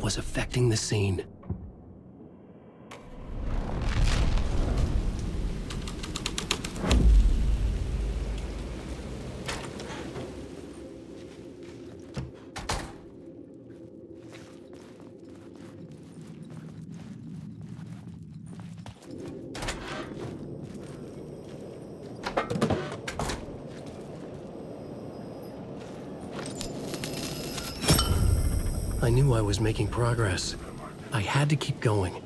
was affecting the scene. I knew I was making progress. I had to keep going.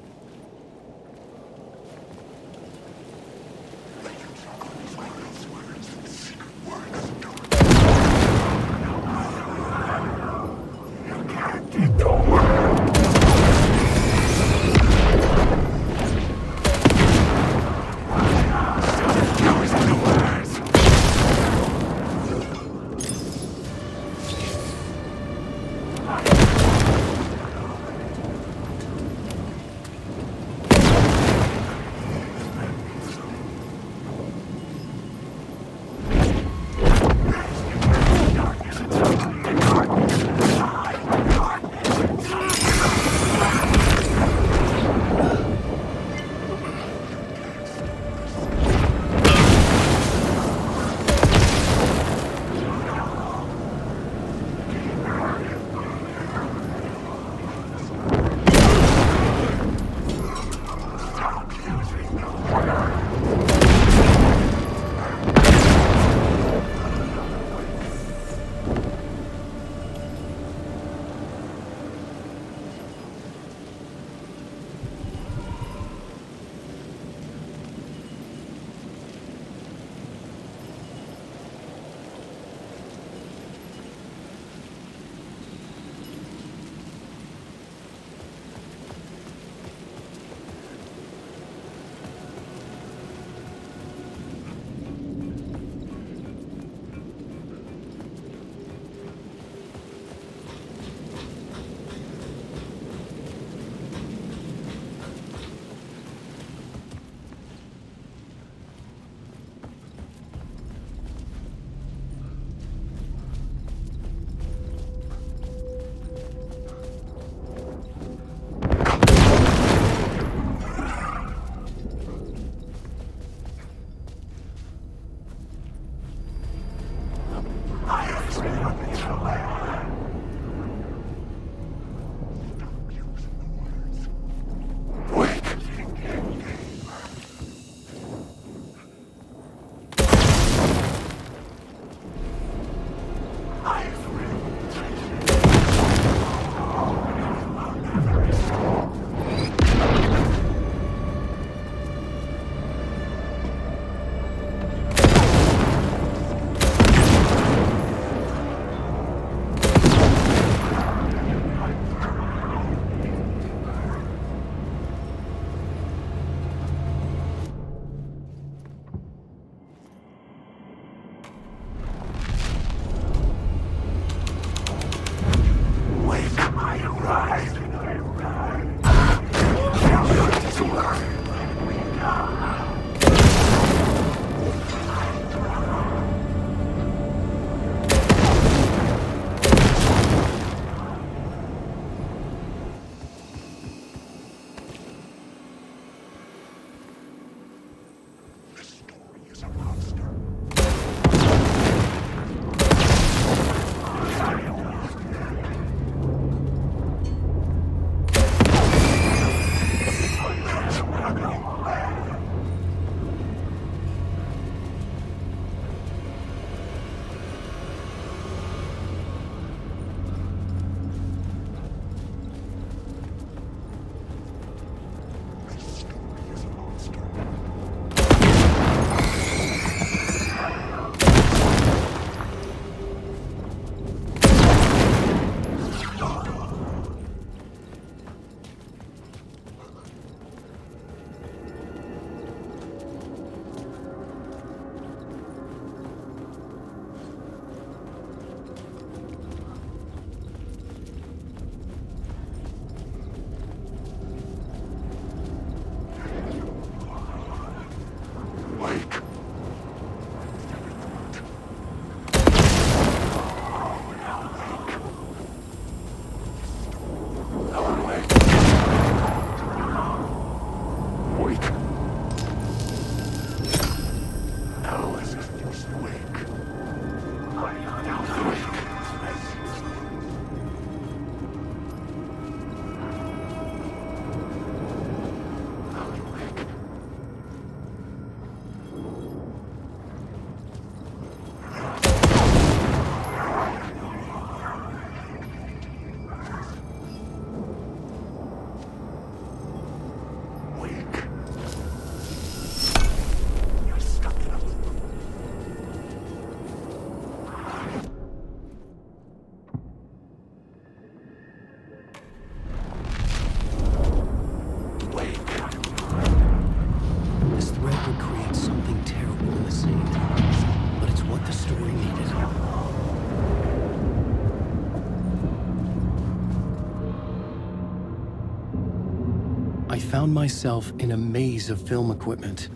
found myself in a maze of film equipment.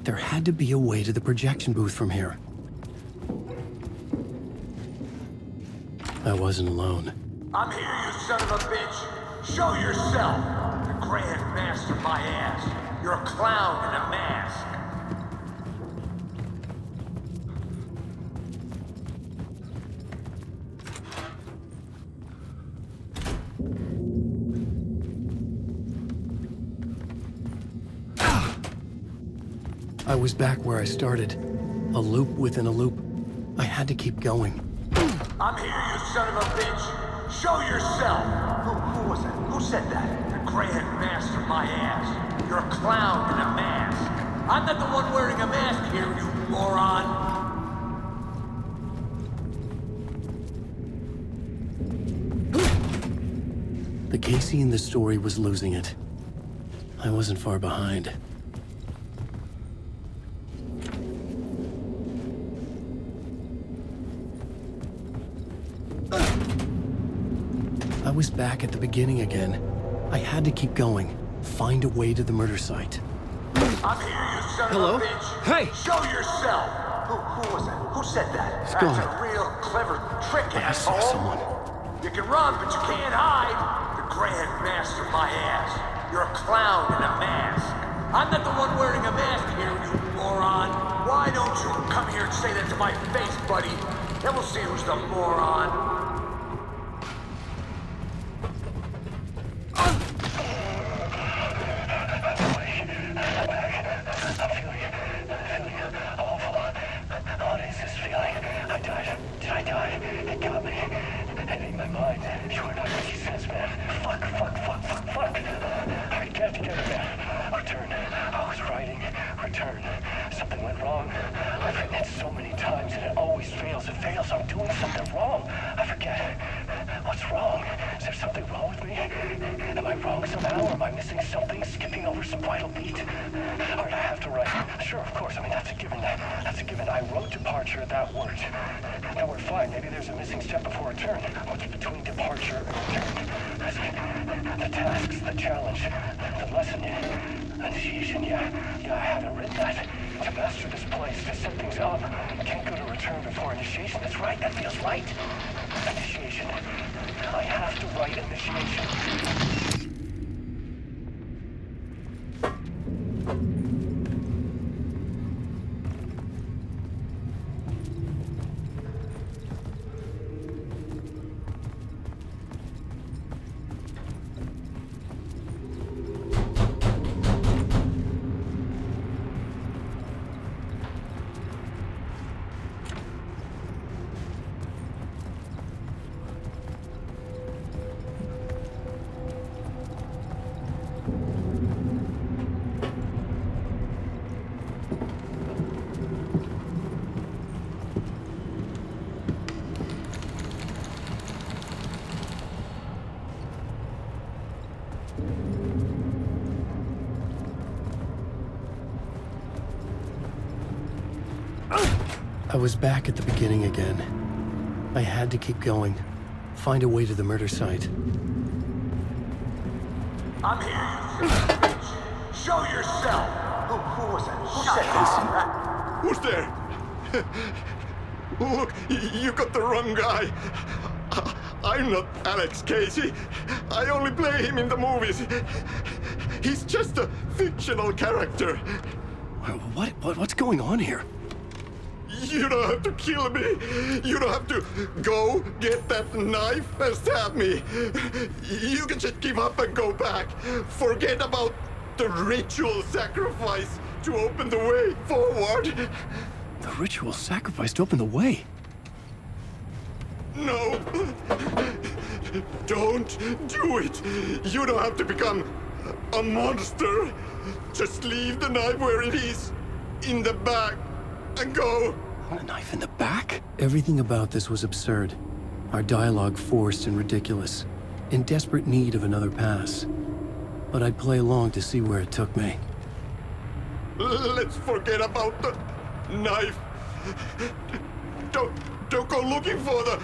There had to be a way to the projection booth from here. I wasn't alone. I'm here, you son of a bitch. Show yourself. The Grand Master, my ass. You're a clown in a mask. I was back where I started. A loop within a loop. I had to keep going. I'm here, you son of a bitch. Show yourself. Who was it? Who said that? The Grand Master, my ass. You're a clown in a mask. I'm not the one wearing a mask here, you moron. The Casey in the story was losing it. I wasn't far behind. I was back at the beginning again. I had to keep going. Find a way to the murder site. I'm here, you son Hello? of a bitch. Hey! Show yourself. Who was that? Who said that? It's That's going. a real clever trick, I saw asshole. someone. You can run, but you can't hide. The Grand Master, my ass. You're a clown in a mask. I'm not the one wearing a mask here, you moron. Why don't you come here and say that to my face, buddy? Then we'll see who's the moron. I was back at the beginning again. I had to keep going. Find a way to the murder site. I'm here, you son of a bitch. Show yourself. Who was that? Who said that? Who's there? Look, you got the wrong guy. I'm not Alex Casey. I only play him in the movies. He's just a fictional character. What's going on here? You don't have to kill me. You don't have to go get that knife and stab me. You can just give up and go back. Forget about the ritual sacrifice to open the way forward. The ritual sacrifice to open the way. No. Don't do it. You don't have to become a monster. Just leave the knife where it is, in the bag, and go. A knife in the back? Everything about this was absurd. Our dialogue forced and ridiculous. In desperate need of another pass. But I'd play along to see where it took me. Let's forget about the knife. Don't go looking for the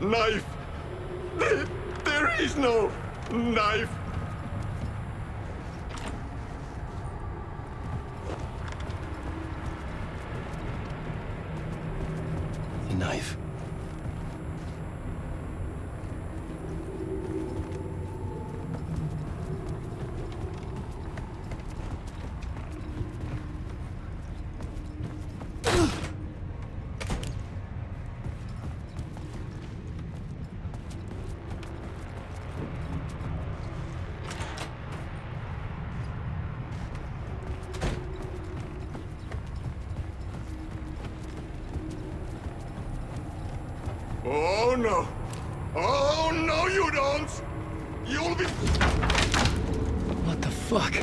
knife. There is no knife. no. Oh, no, you don't. You'll be... What the fuck?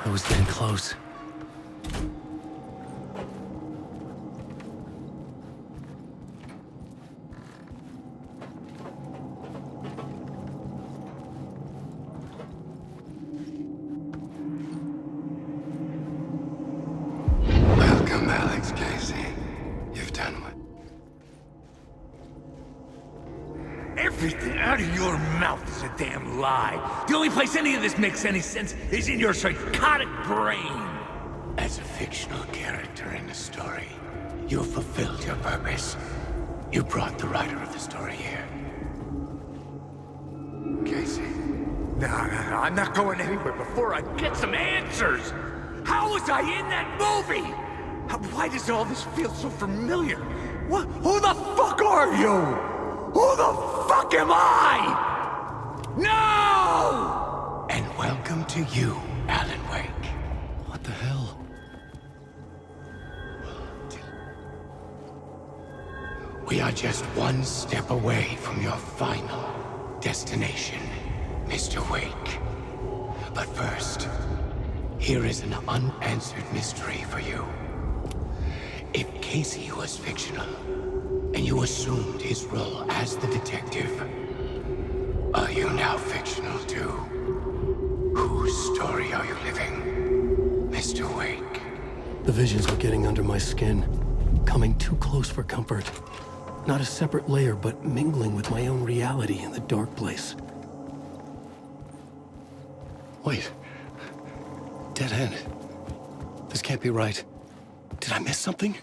I was getting close. Welcome, Alex Casey. You've done what? Everything out of your mouth is a damn lie. The only place any of this makes any sense is in your psychotic brain. As a fictional character in a story, you fulfilled your purpose. You brought the writer of the story here. Casey. No, I'm not going anywhere before I get some answers. How was I in that movie? Why does all this feel so familiar? What? Who the fuck are you? Who the fuck am I? No! And welcome to you, Alan Wake. What the hell? We are just one step away from your final destination, Mr. Wake. But first, here is an unanswered mystery for you. If Casey was fictional, and you assumed his role as the detective, are you now fictional too? Whose story are you living, Mr. Wake? The visions were getting under my skin, coming too close for comfort. Not a separate layer, but mingling with my own reality in the dark place. Wait. Dead end. This can't be right. Did I miss something?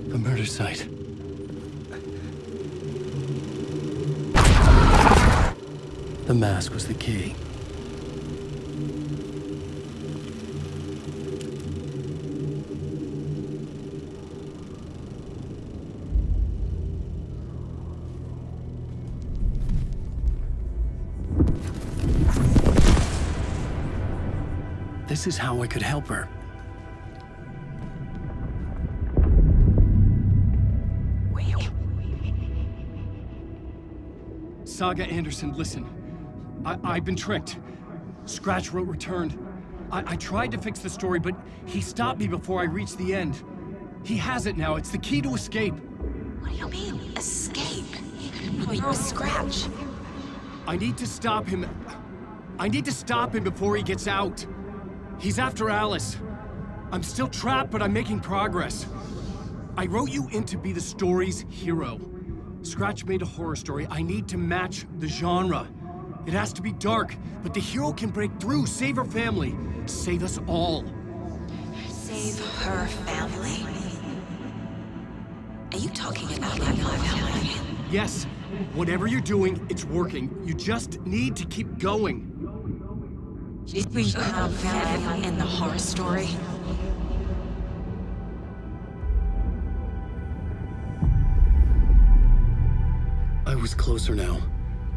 The murder site. The mask was the key. This is how I could help her. Saga Anderson, listen. I've been tricked. Scratch wrote returned. I tried to fix the story, but he stopped me before I reached the end. He has it now. It's the key to escape. What do you mean, escape? Oh, you're a Scratch. I need to stop him. I need to stop him before he gets out. He's after Alice. I'm still trapped, but I'm making progress. I wrote you in to be the story's hero. Scratch made a horror story. I need to match the genre. It has to be dark, but the hero can break through, save her family, save us all. Save her family? Are you talking about my family? Yes, whatever you're doing, it's working. You just need to keep going. We have family in the horror story. I was closer now.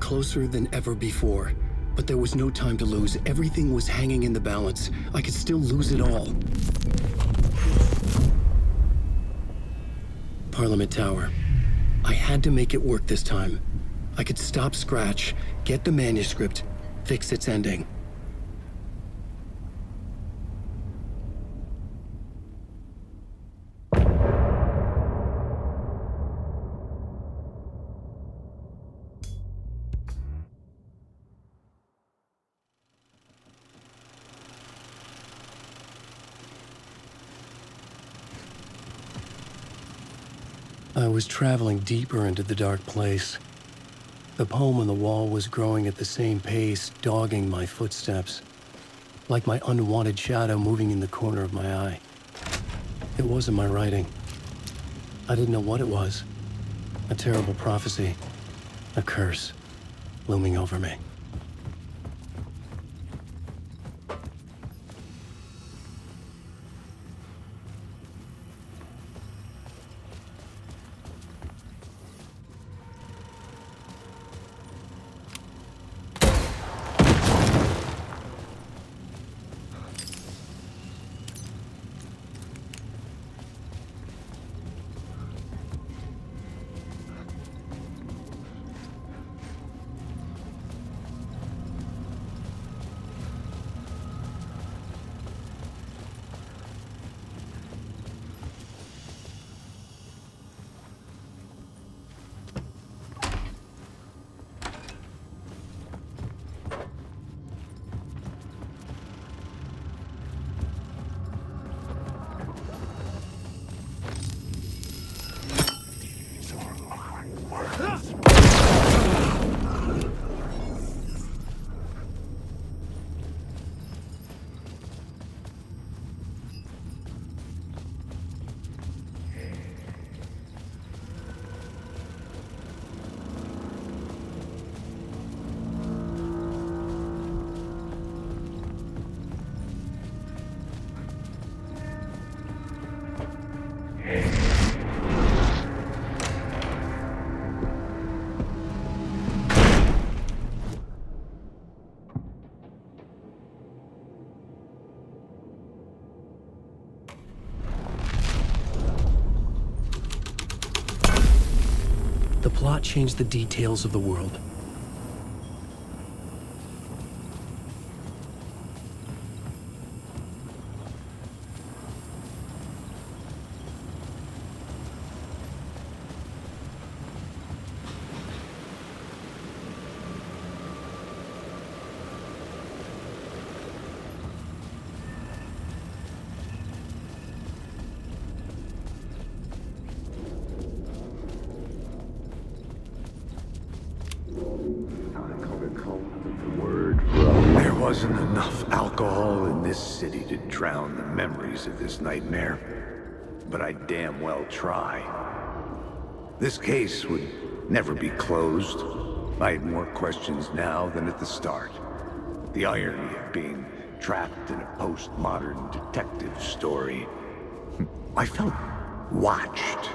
Closer than ever before. But there was no time to lose. Everything was hanging in the balance. I could still lose it all. Parliament Tower. I had to make it work this time. I could stop Scratch, get the manuscript, fix its ending. I was traveling deeper into the dark place. The poem on the wall was growing at the same pace, dogging my footsteps, like my unwanted shadow moving in the corner of my eye. It wasn't my writing. I didn't know what it was. A terrible prophecy. A curse looming over me. The plot changed the details of the world. There wasn't enough alcohol in this city to drown the memories of this nightmare, but I'd damn well try. This case would never be closed. I had more questions now than at the start. The irony of being trapped in a postmodern detective story. I felt watched.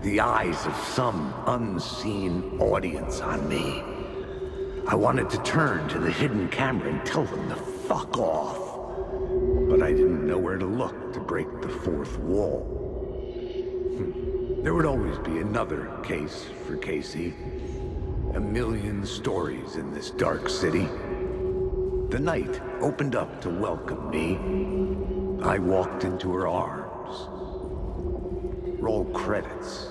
The eyes of some unseen audience on me. I wanted to turn to the hidden camera and tell them to fuck off. But I didn't know where to look to break the fourth wall. There would always be another case for Casey. A million stories in this dark city. The night opened up to welcome me. I walked into her arms. Roll credits.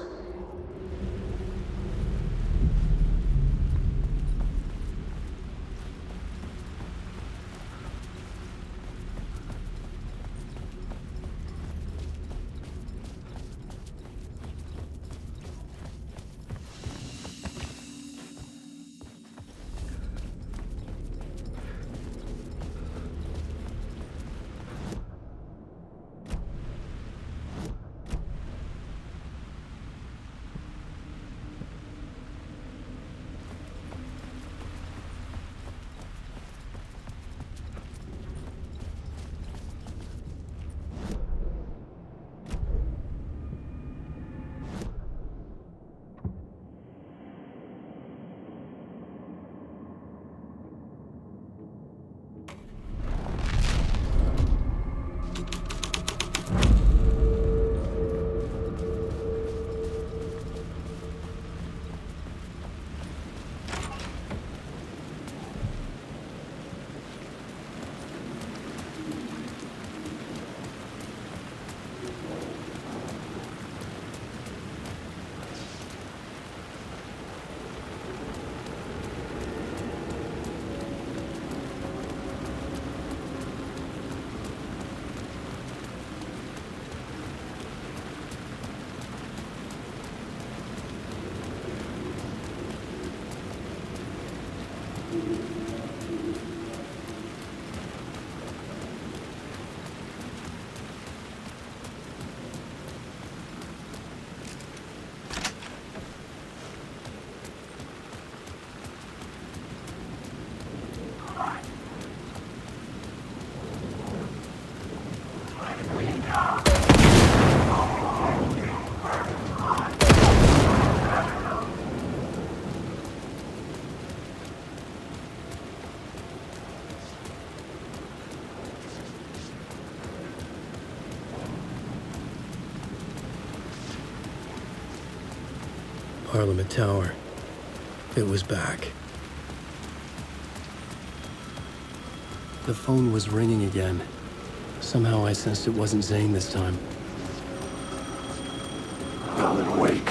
Parliament Tower. It was back. The phone was ringing again. Somehow I sensed it wasn't Zane this time. Alan Wake.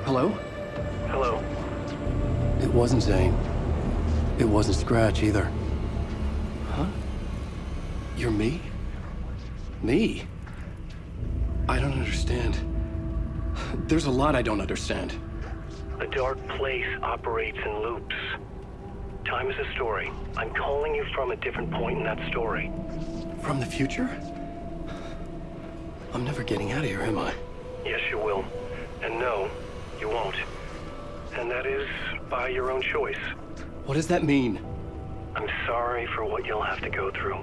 Hello? Hello. It wasn't Zane. It wasn't Scratch either. Huh? You're me? Me? I don't understand. There's a lot I don't understand. A dark place operates in loops. Time is a story. I'm calling you from a different point in that story. From the future? I'm never getting out of here, am I? Yes, you will. And no, you won't. And that is by your own choice. What does that mean? I'm sorry for what you'll have to go through.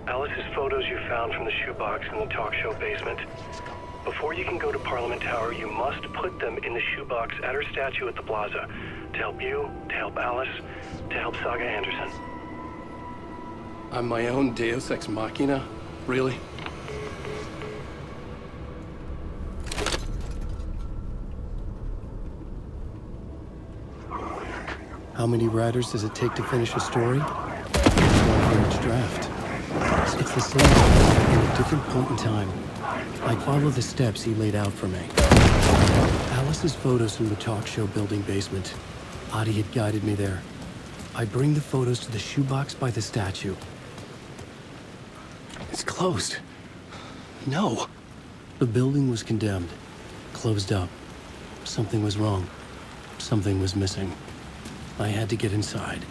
Alice's photos you found from the shoebox in the talk show basement. Before you can go to Parliament Tower, you must put them in the shoebox at her statue at the plaza. To help you, to help Alice, to help Saga Anderson. I'm my own Deus Ex Machina? Really? How many writers does it take to finish a story? One for each draft. It's the same in a different point in time. I follow the steps he laid out for me. Alice's photos from the talk show building basement. Adi had guided me there. I bring the photos to the shoebox by the statue. It's closed. No. The building was condemned. Closed up. Something was wrong. Something was missing. I had to get inside.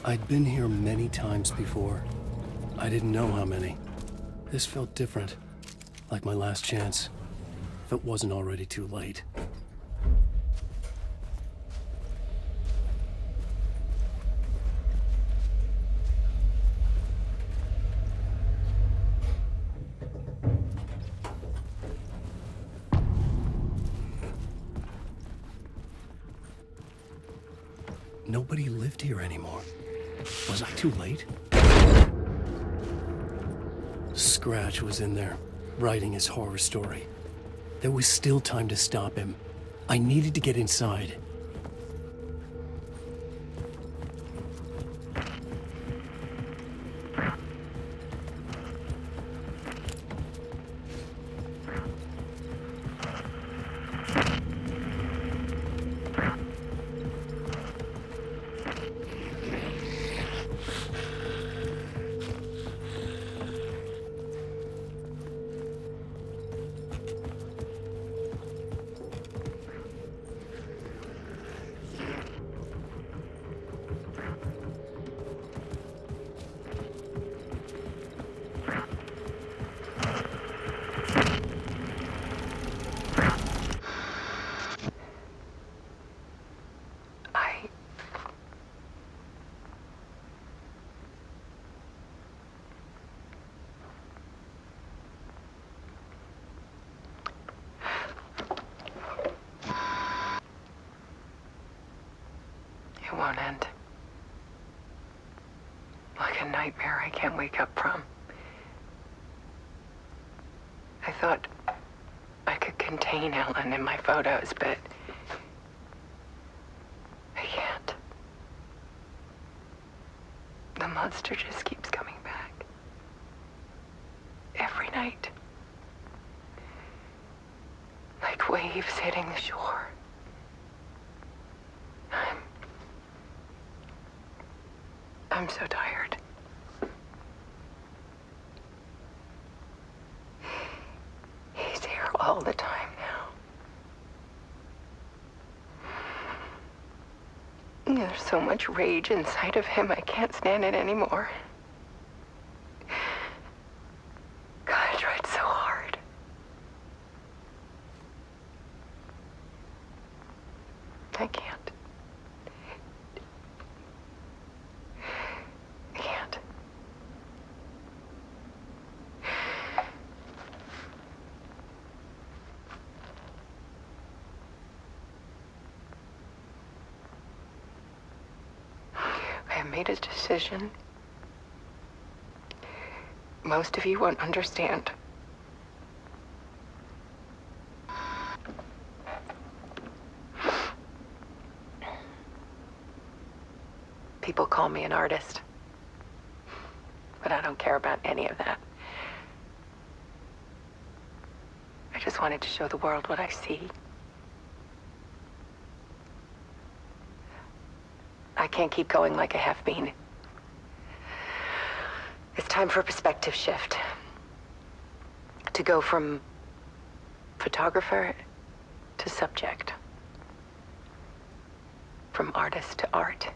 I'd been here many times before. I didn't know how many. This felt different, like my last chance, if it wasn't already too late. Nobody lived here anymore. Was I too late? Scratch was in there, writing his horror story. There was still time to stop him. I needed to get inside. It won't end. Like a nightmare I can't wake up from. I thought I could contain Ellen in my photos, but I can't. The monster just keeps coming back. Every night. Like waves hitting the shore. I'm so tired. He's here all the time now. There's so much rage inside of him, I can't stand it anymore. God, I tried so hard. I can't. I made a decision. Most of you won't understand. People call me an artist, but I don't care about any of that. I just wanted to show the world what I see. I can't keep going like a half-bean. It's time for a perspective shift. To go from photographer to subject. From artist to art.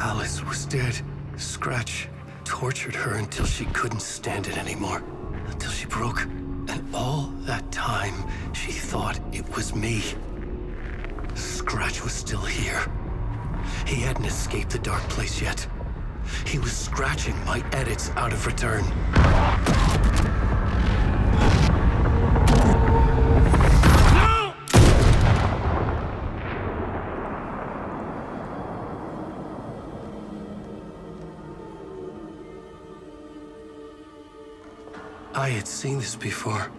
Alice was dead. Scratch tortured her until she couldn't stand it anymore. Until she broke. And all that time, she thought it was me. Scratch was still here. He hadn't escaped the dark place yet. He was scratching my edits out of return. No! I had seen this before.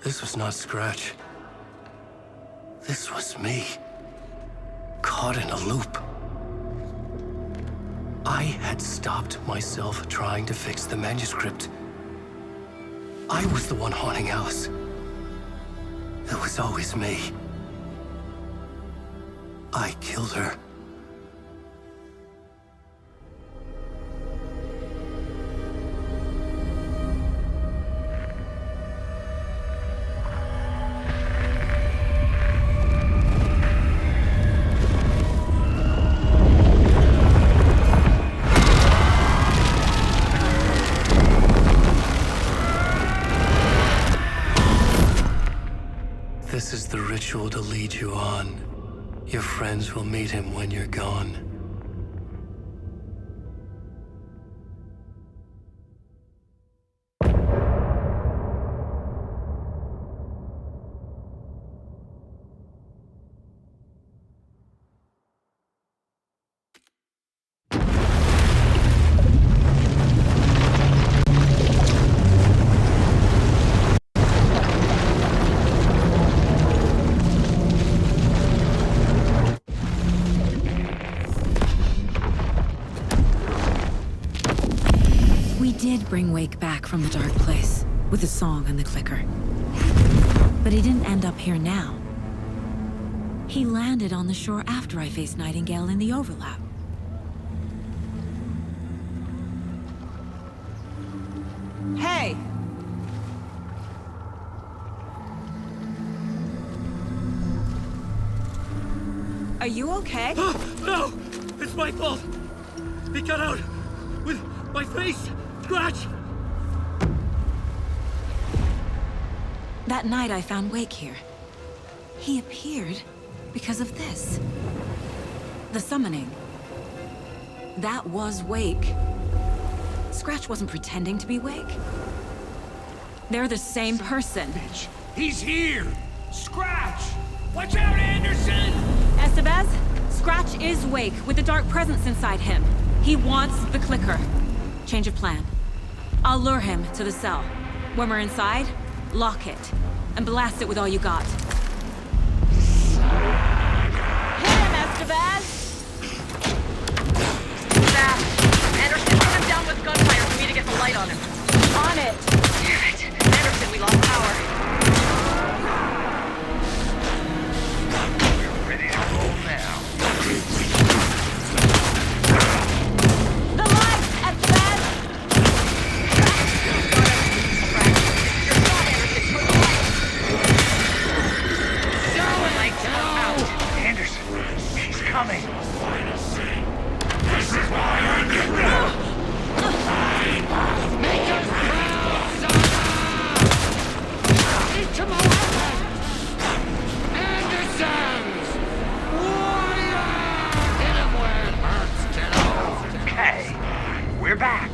This was not Scratch. This was me. Caught in a loop. I had stopped myself trying to fix the manuscript. I was the one haunting Alice. It was always me. I killed her. This is the ritual to lead you on. Your friends will meet him when you're gone. Bring Wake back from the dark place with the song and the clicker. But he didn't end up here now. He landed on the shore after I faced Nightingale in the overlap. Hey! Are you okay? No! It's my fault! He got out with my face! Scratch! That night I found Wake here. He appeared because of this. The summoning. That was Wake. Scratch wasn't pretending to be Wake. They're the same person. Bitch! He's here! Scratch! Watch out, Anderson! Estevez, Scratch is Wake with the dark presence inside him. He wants the clicker. Change of plan. I'll lure him to the cell. When we're inside, lock it, and blast it with all you got. Hit him, Estevez! Fast. Anderson, put him down with gunfire for me to get the light on him. On it! Damn it. Anderson, we lost power. We're ready to roll now. The lights, Estevez! Anderson, she's coming. This is why I'm here. Make us proud, Saga! Each of my weapons! Anderson's! Warrior! Hit him where it hurts, kiddo! Okay, we're back.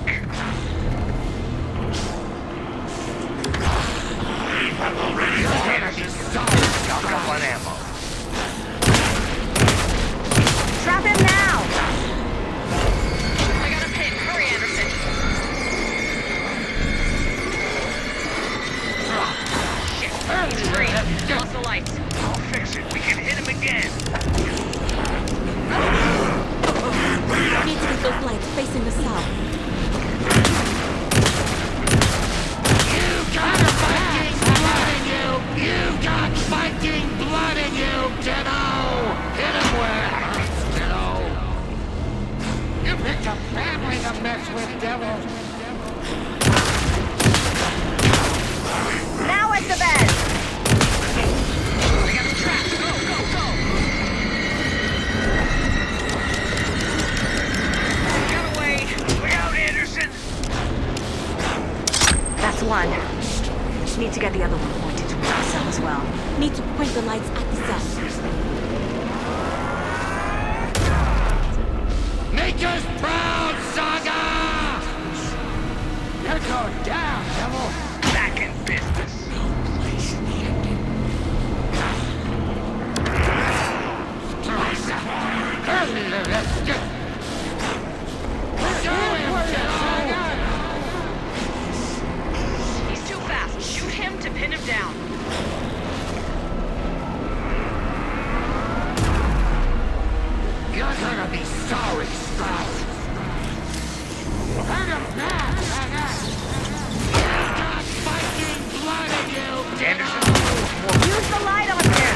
Anderson, stock up on ammo. Trap him now! I got a pin. Hurry, Anderson. Shit. He's free. Lost the lights. I'll fix it. We can hit him again. Need to get those lights facing the cell. You got fighting blood in you! You got fighting blood in you, kiddo! Hit him where it hurts, kiddo! You picked a family to mess with, devil! Now at the bed! I got him trapped. Go, go, go! Get away! Look out, Anderson! Need to get the other one pointed towards the cell as well. Need to point the lights at the cell. Make us proud, Saga! You're going down, devil! Back in business. He's too fast. Shoot him to pin him down. You're gonna be sorry, Sprout! Hurt him now, Saga! You've got fighting blood in you! Anderson, Use the light on him!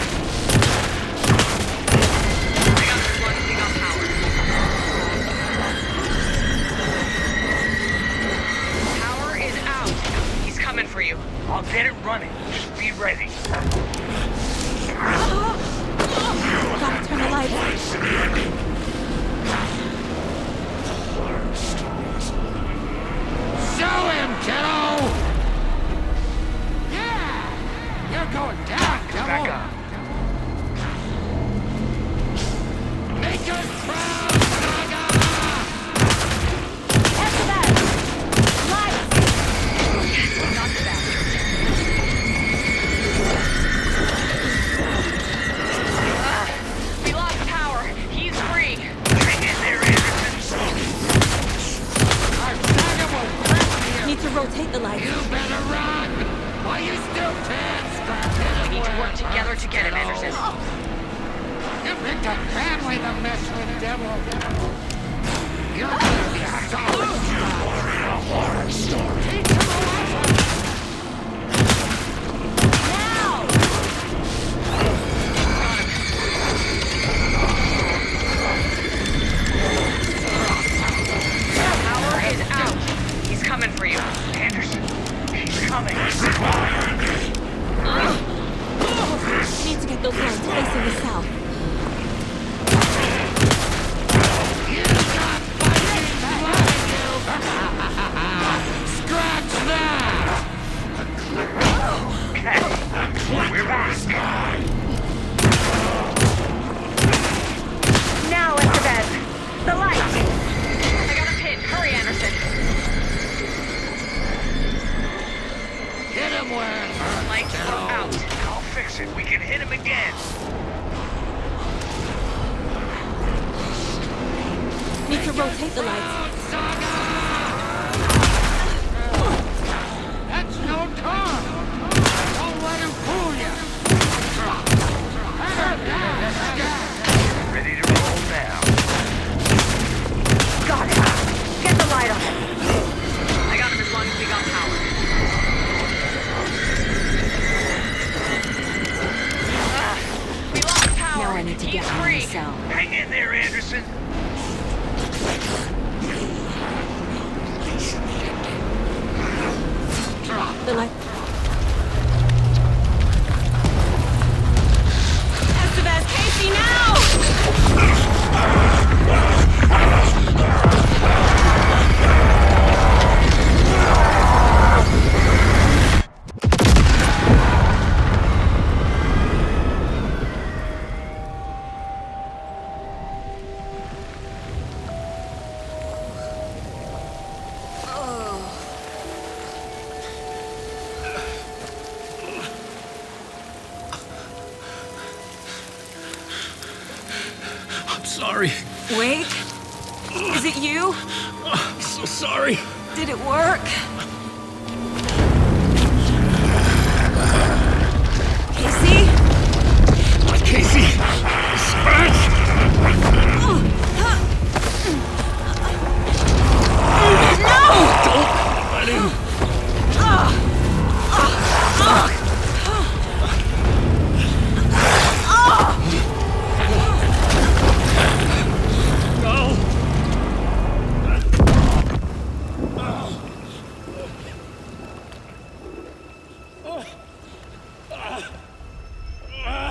I got this one. We got power. Power is out. He's coming for you. I'll get it running. Just be ready. Gotta turn the lights. Show him, kiddo! Yeah! You're going down, devil! Back up. Make us proud, Saga! After that! Lights! Not too bad. We lost power. He's free. Hang in there, Anderson. Our Saga will grip you! Need to rotate the lights. You better run! While you still can, Scrap! We need to work together to get him, Anderson. You picked a family to mess with, devil! You're gonna be sorry, Scrap! Teach him a lesson! Now! Power is out. He's coming for you. Anderson, he's coming. Need to get those lights facing the cell. Scratch that! Okay, we're back. Now, Elizabeth. The light. I got a pin. Hurry, Anderson. Hit him where it hurts, Lights kiddo. are out. I'll fix it. We can hit him again. Need to rotate the lights. Saga! That's no time! Don't let him fool you! Ready to roll now. Got it. Get the light on him. I got him as long as we got power. We lost power. Now I need to get He's him in free. the cell. Hang in there, Anderson. The light. Estevez, Casey, now! Sorry. Wake? Is it you? I'm so sorry. Did it work? Casey? Casey! Scratch! No! Don't let him.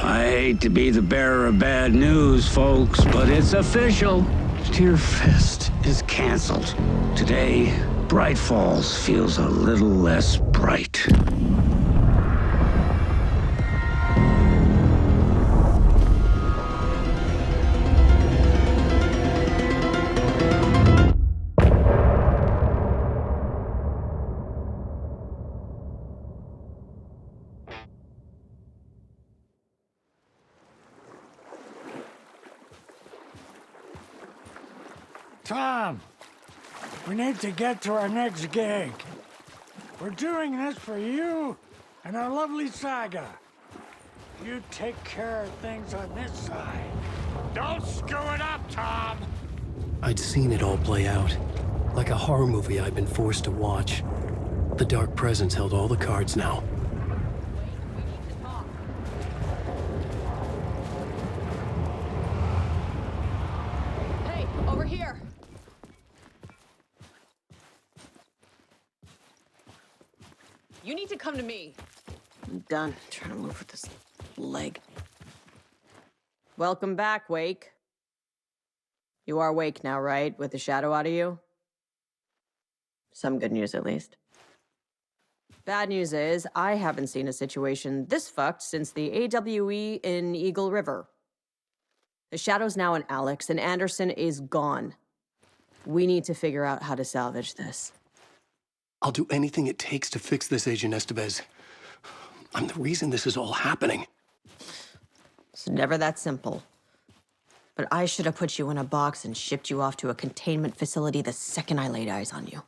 I hate to be the bearer of bad news, folks, but it's official. Tear Fest is canceled. Today, Bright Falls feels a little less bright. Tom, we need to get to our next gig. We're doing this for you and our lovely Saga. You take care of things on this side. Don't screw it up, Tom! I'd seen it all play out. Like a horror movie I'd been forced to watch. The dark presence held all the cards now. Hey, over here. You need to come to me. I'm done trying to move with this leg. Welcome back, Wake. You are Wake now, right? With the shadow out of you? Some good news, at least. Bad news is, I haven't seen a situation this fucked since the AWE in Eagle River. The shadow's now in Alex, and Anderson is gone. We need to figure out how to salvage this. I'll do anything it takes to fix this, Agent Estevez. I'm the reason this is all happening. It's never that simple. But I should have put you in a box and shipped you off to a containment facility the second I laid eyes on you.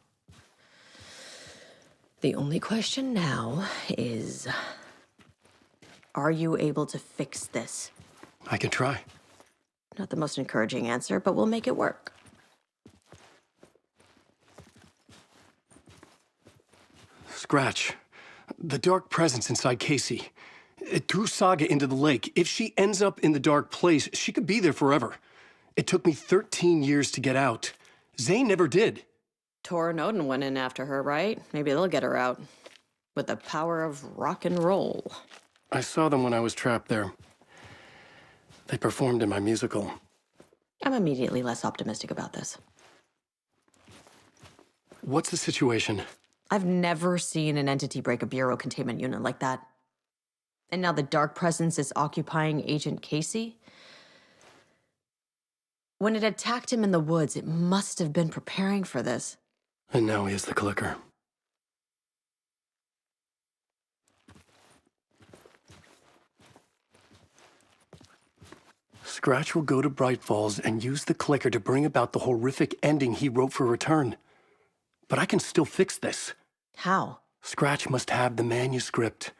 The only question now is, are you able to fix this? I can try. Not the most encouraging answer, but we'll make it work. Scratch. The dark presence inside Casey. It threw Saga into the lake. If she ends up in the dark place, she could be there forever. It took me 13 years to get out. Zane never did. Tor and Odin went in after her, right? Maybe they'll get her out. With the power of rock and roll. I saw them when I was trapped there. They performed in my musical. I'm immediately less optimistic about this. What's the situation? I've never seen an entity break a bureau containment unit like that. And now the dark presence is occupying Agent Casey? When it attacked him in the woods, it must have been preparing for this. And now he has the clicker. Scratch will go to Bright Falls and use the clicker to bring about the horrific ending he wrote for Return. But I can still fix this. How? Scratch must have the manuscript.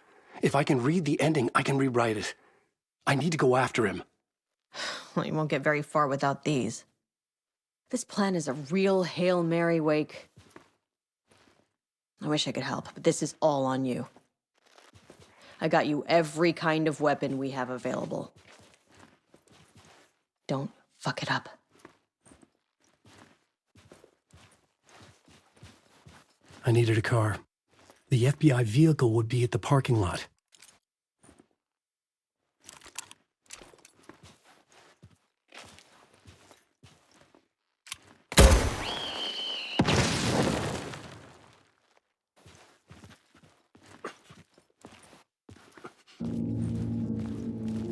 If I can read the ending, I can rewrite it. I need to go after him. Well, you won't get very far without these. This plan is a real Hail Mary, Wake. I wish I could help, but this is all on you. I got you every kind of weapon we have available. Don't fuck it up. I needed a car. The FBI vehicle would be at the parking lot.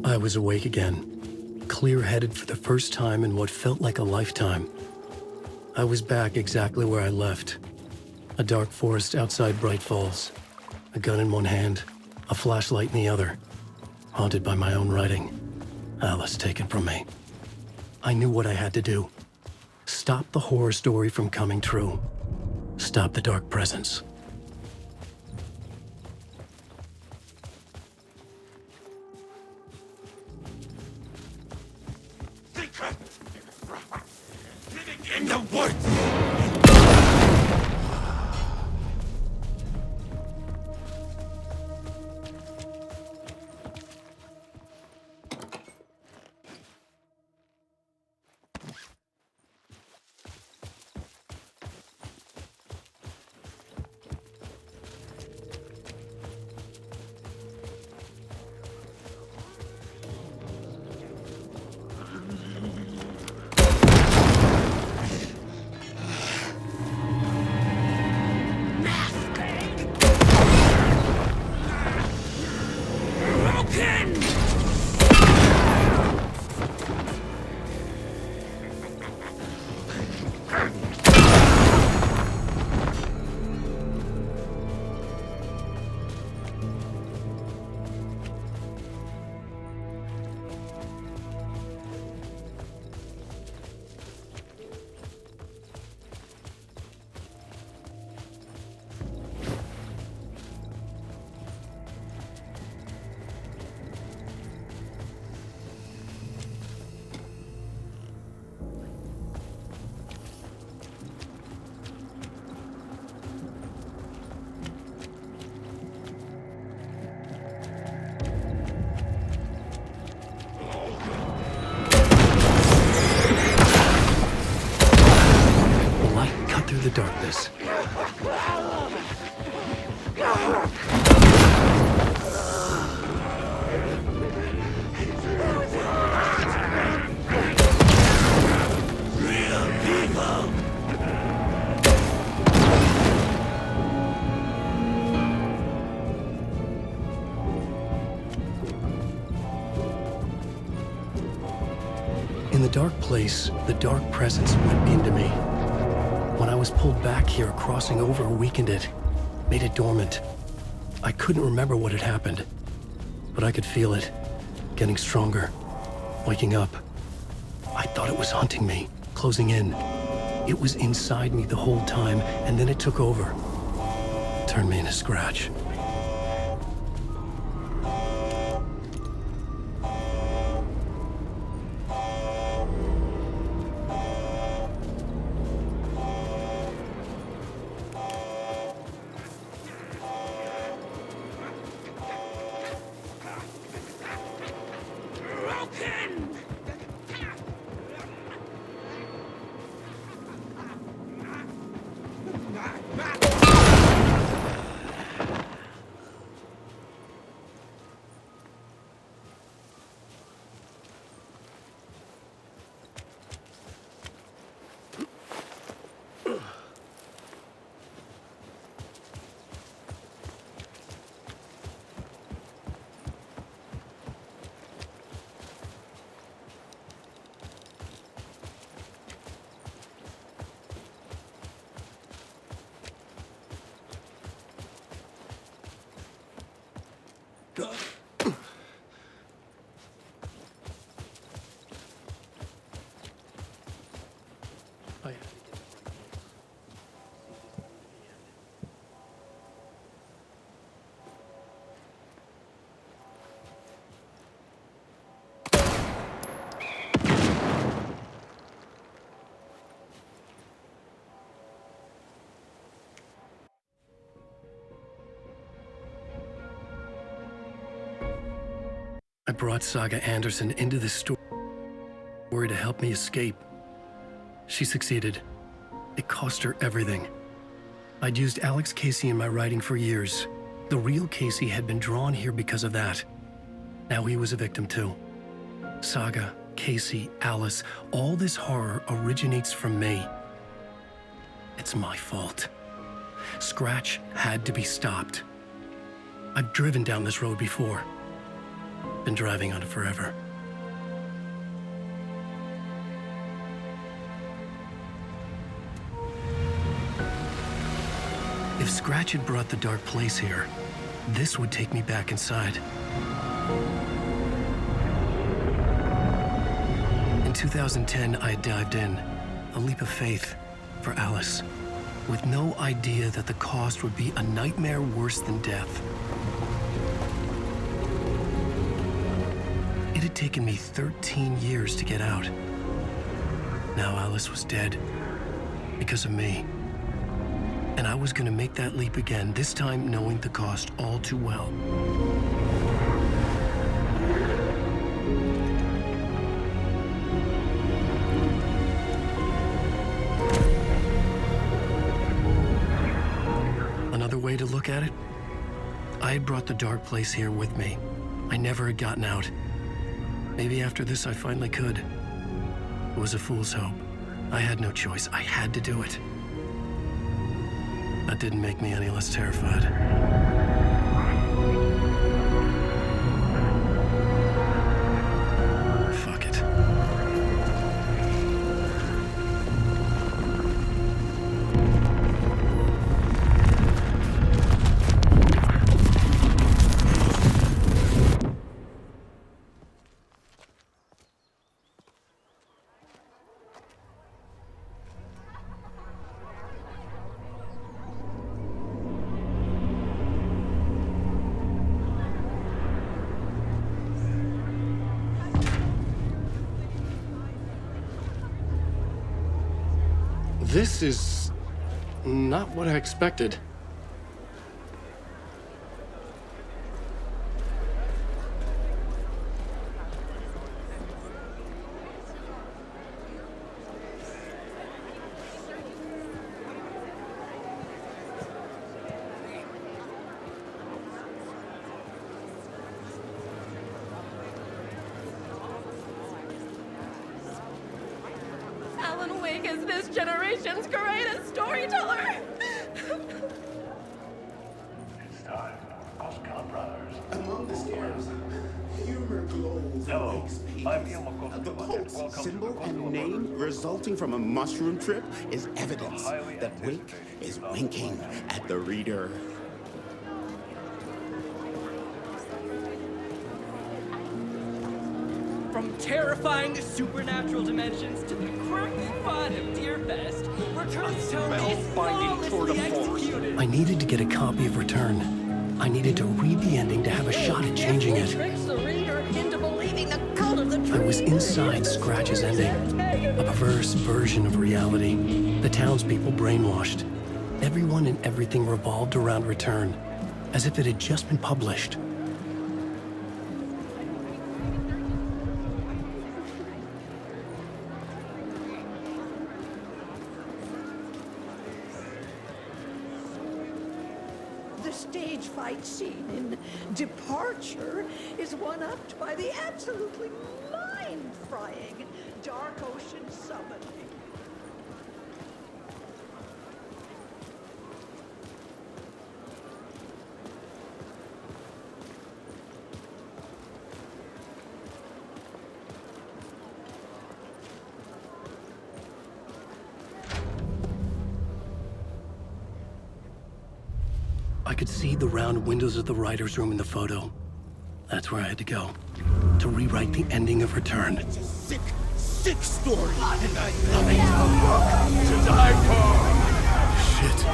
I was awake again, clear-headed for the first time in what felt like a lifetime. I was back exactly where I left. A dark forest outside Bright Falls. A gun in one hand, a flashlight in the other. Haunted by my own writing. Alice taken from me. I knew what I had to do. Stop the horror story from coming true. Stop the dark presence. Living in the woods! the darkness. In the dark place, the dark presence went into me. When I was pulled back here, crossing over weakened it, made it dormant. I couldn't remember what had happened, but I could feel it, getting stronger, waking up. I thought it was hunting me, closing in. It was inside me the whole time, and then it took over. Turned me into Scratch. I brought Saga Anderson into this story to help me escape. She succeeded. It cost her everything. I'd used Alex Casey in my writing for years. The real Casey had been drawn here because of that. Now he was a victim too. Saga, Casey, Alice, all this horror originates from me. It's my fault. Scratch had to be stopped. I've driven down this road before. Been driving on it forever. If Scratch had brought the dark place here, this would take me back inside. In 2010, I dived in, a leap of faith for Alice, with no idea that the cost would be a nightmare worse than death. It had taken me 13 years to get out. Now Alice was dead because of me. And I was going to make that leap again, this time knowing the cost all too well. Another way to look at it, I had brought the dark place here with me. I never had gotten out. Maybe after this I finally could. It was a fool's hope. I had no choice. I had to do it. That didn't make me any less terrified. Fuck it. This is not what I expected. Alan Wake is this generation's greatest storyteller. It's time. Oscar Brothers. Among the stairs, humor glows. Hello, I'm Guillermo The pulse, Welcome symbol, to the and name resulting from a mushroom trip is evidence that Wake is winking at the reader. From terrifying supernatural dimensions to the quirky fun of Deerfest, Return's tone is flawlessly executed. I needed to get a copy of Return. I needed to read the ending to have a shot at changing it. Tricks the reader into believing the cult of the I was inside Scratch's ending. A perverse version of reality. The townspeople brainwashed. Everyone and everything revolved around Return, as if it had just been published. The stage fight scene in Departure is one-upped by the absolutely mind-frying Dark Ocean Summoning. I could see the round windows of the writer's room in the photo. That's where I had to go, to rewrite the ending of Return. It's a sick, sick story. And I love it. A book to die for. Shit.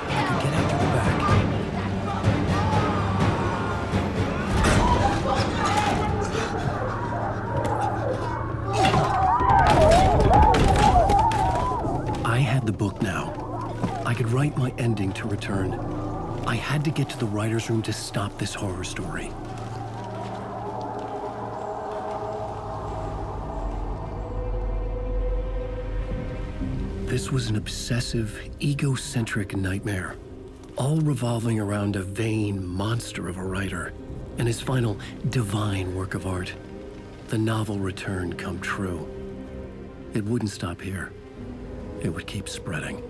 I could get out to the back. I had the book now. I could write my ending to Return. I had to get to the writer's room to stop this horror story. This was an obsessive, egocentric nightmare, all revolving around a vain monster of a writer and his final divine work of art, the novel Return come true. It wouldn't stop here. It would keep spreading.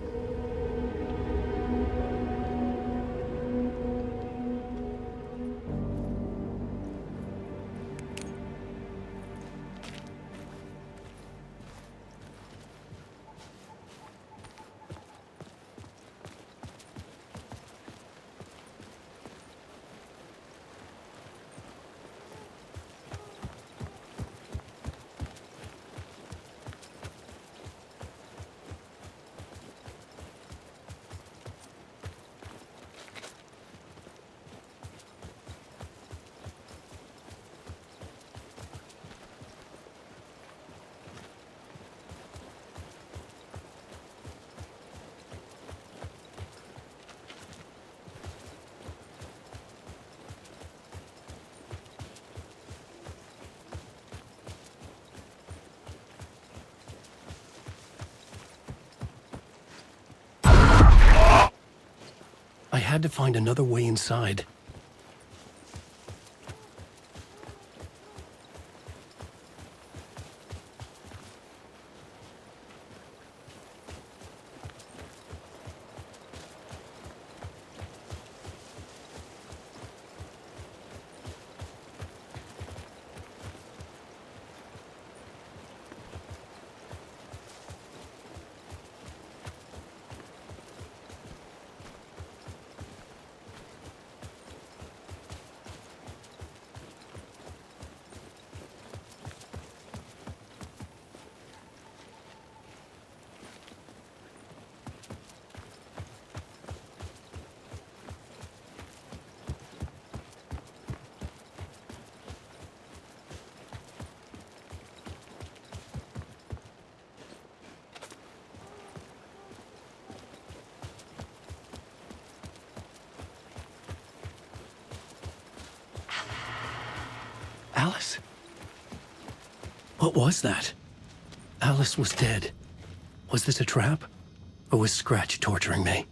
I had to find another way inside. Alice? What was that? Alice was dead. Was this a trap? Or was Scratch torturing me?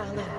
Alan.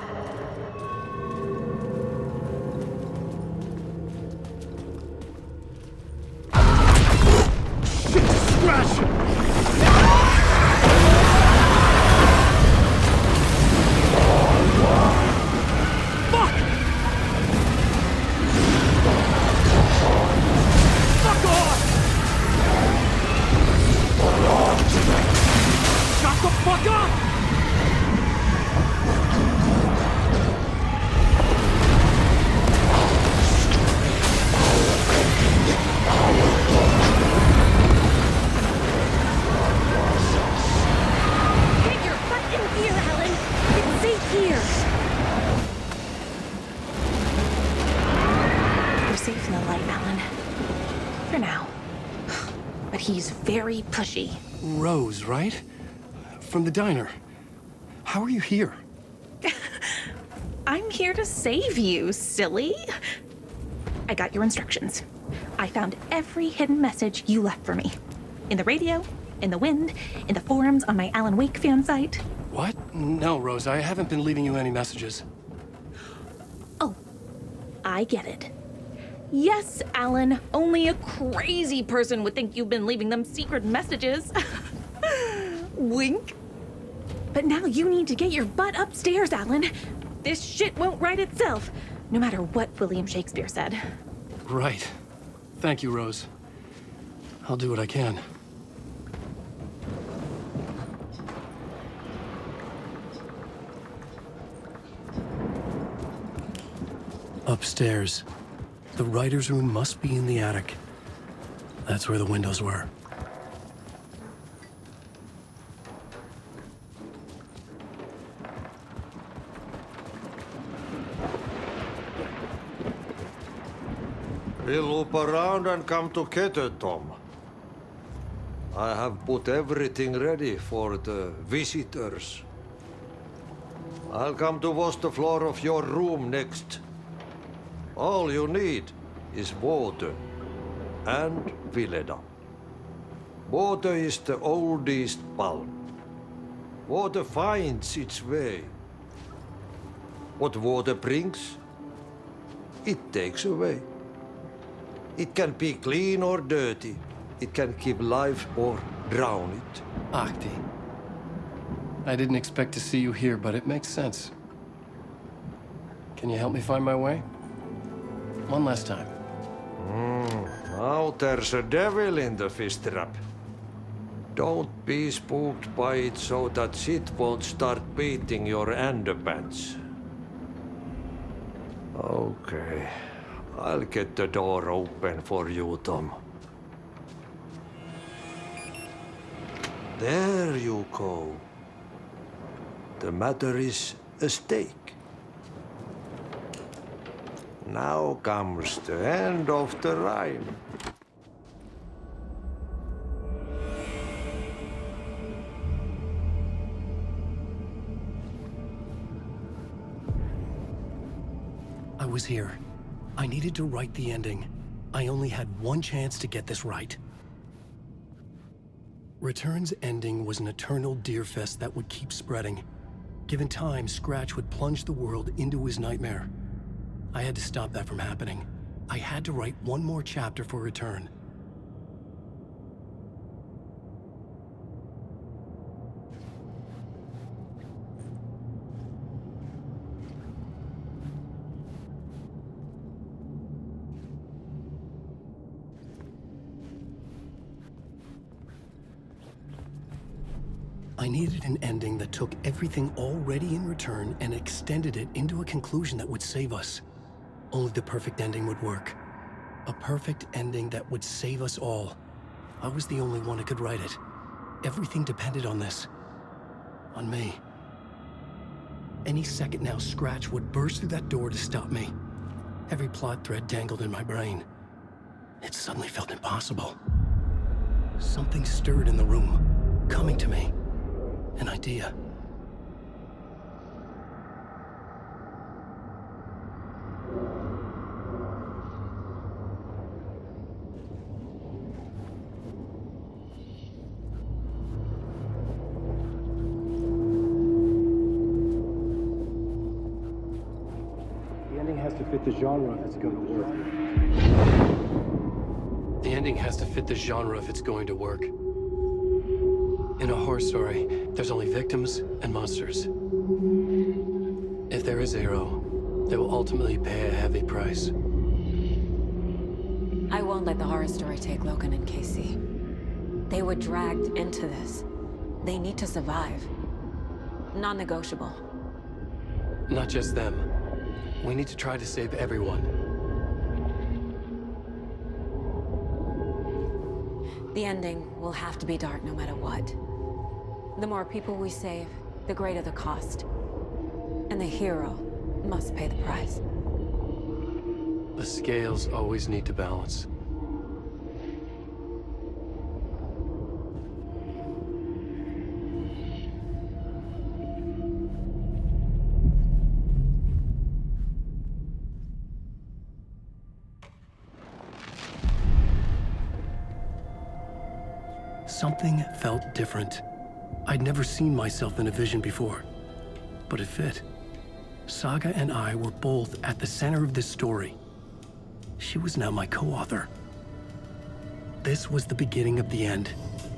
Very pushy. Rose, right? From the diner. How are you here? I'm here to save you, silly. I got your instructions. I found every hidden message you left for me. In the radio, in the wind, in the forums on my Alan Wake fan site. What? No, Rose, I haven't been leaving you any messages. Oh, I get it. Yes, Alan, only a crazy person would think you've been leaving them secret messages. Wink. But now you need to get your butt upstairs, Alan. This shit won't right itself, no matter what William Shakespeare said. Right. Thank you, Rose. I'll do what I can. Upstairs. The writer's room must be in the attic. That's where the windows were. We'll loop around and come together, Tom. I have put everything ready for the visitors. I'll come to wash the floor of your room next. All you need is water and Vileda. Water is the oldest bulb. Water finds its way. What water brings, it takes away. It can be clean or dirty. It can keep life or drown it. Ahti. I didn't expect to see you here, but it makes sense. Can you help me find my way? One last time. Now there's a devil in the fish trap. Don't be spooked by it so that shit won't start beating your underpants. Okay. I'll get the door open for you, Tom. There you go. The matter is a stake. Now comes the end of the rhyme. I was here. I needed to write the ending. I only had one chance to get this right. Return's ending was an eternal deerfest that would keep spreading. Given time, Scratch would plunge the world into his nightmare. I had to stop that from happening. I had to write one more chapter for Return. I needed an ending that took everything already in Return and extended it into a conclusion that would save us. Only the perfect ending would work. A perfect ending that would save us all. I was the only one who could write it. Everything depended on this. On me. Any second now, Scratch would burst through that door to stop me. Every plot thread tangled in my brain. It suddenly felt impossible. Something stirred in the room, coming to me. An idea. the genre if it's going to work. The ending has to fit the genre if it's going to work. In a horror story, there's only victims and monsters. If there is a hero, they will ultimately pay a heavy price. I won't let the horror story take Logan and Casey. They were dragged into this. They need to survive. Non-negotiable. Not just them. We need to try to save everyone. The ending will have to be dark no matter what. The more people we save, the greater the cost. And the hero must pay the price. The scales always need to balance. Something felt different. I'd never seen myself in a vision before, but it fit. Saga and I were both at the center of this story. She was now my co-author. This was the beginning of the end.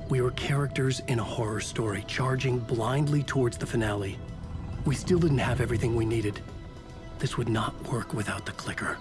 We were characters in a horror story, charging blindly towards the finale. We still didn't have everything we needed. This would not work without the clicker.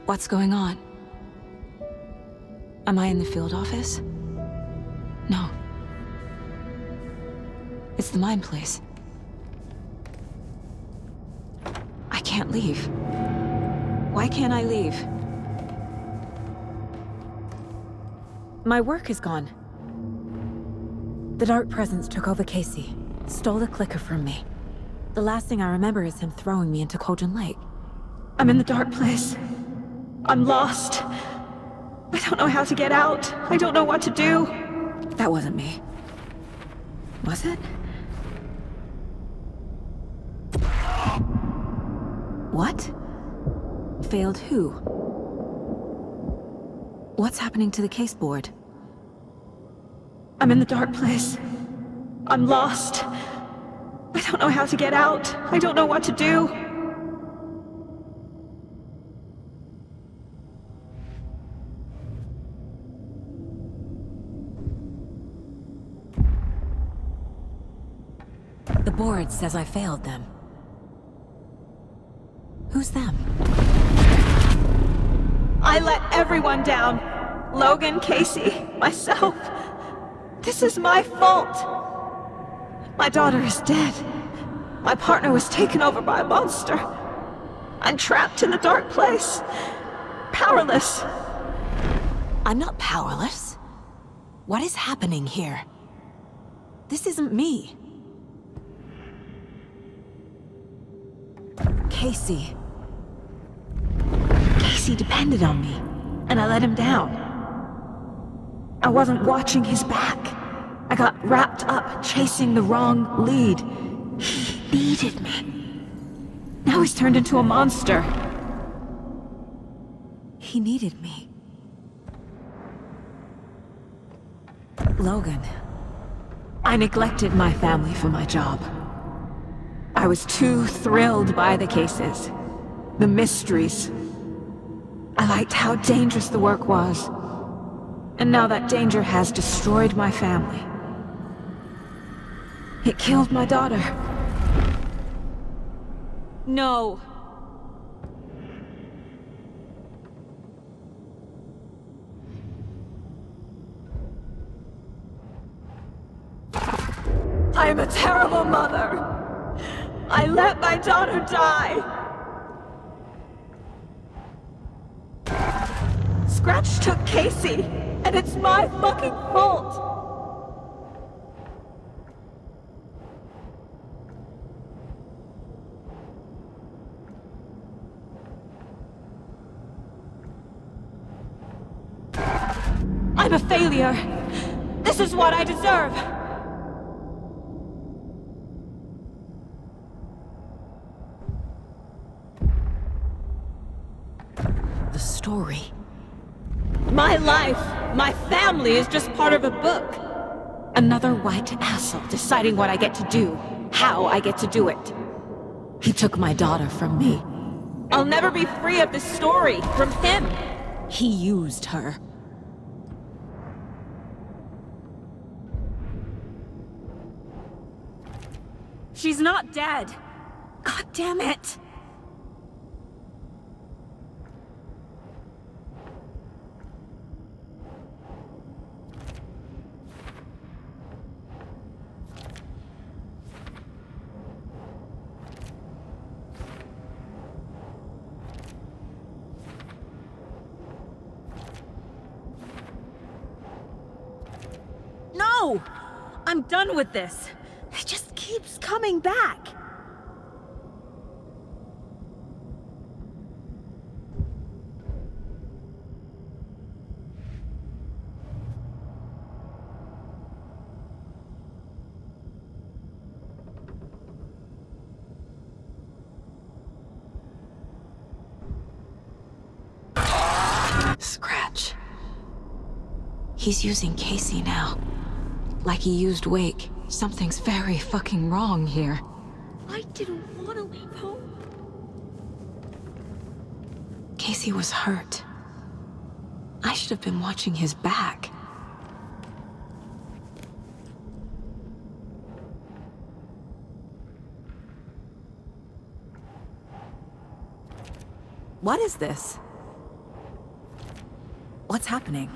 What's going on? Am I in the field office? No. It's the mine place. I can't leave. Why can't I leave? My work is gone. The dark presence took over Casey, stole the clicker from me. The last thing I remember is him throwing me into Cauldron Lake. I'm in the dark place. I'm lost. I don't know how to get out. I don't know what to do. That wasn't me. Was it? What? Failed who? What's happening to the case board? I'm in the dark place. I'm lost. I don't know how to get out. I don't know what to do. The board says I failed them. Who's them? I let everyone down. Logan, Casey, myself. This is my fault. My daughter is dead. My partner was taken over by a monster. I'm trapped in the dark place. Powerless. I'm not powerless. What is happening here? This isn't me. Casey. Casey depended on me, and I let him down. I wasn't watching his back. I got wrapped up chasing the wrong lead. He needed me. Now he's turned into a monster. He needed me. Logan. I neglected my family for my job. I was too thrilled by the cases, the mysteries. I liked how dangerous the work was. And now that danger has destroyed my family. It killed my daughter. No. I am a terrible mother. I let my daughter die! Scratch took Casey, and it's my fucking fault! I'm a failure! This is what I deserve! The story. My life, my family is just part of a book. Another white asshole deciding what I get to do, how I get to do it. He took my daughter from me. I'll never be free of this story from him. He used her. She's not dead. God damn it. No! I'm done with this. It just keeps coming back. Scratch. He's using Casey now. Like he used Wake. Something's very fucking wrong here. I didn't want to leave home. Casey was hurt. I should have been watching his back. What is this? What's happening?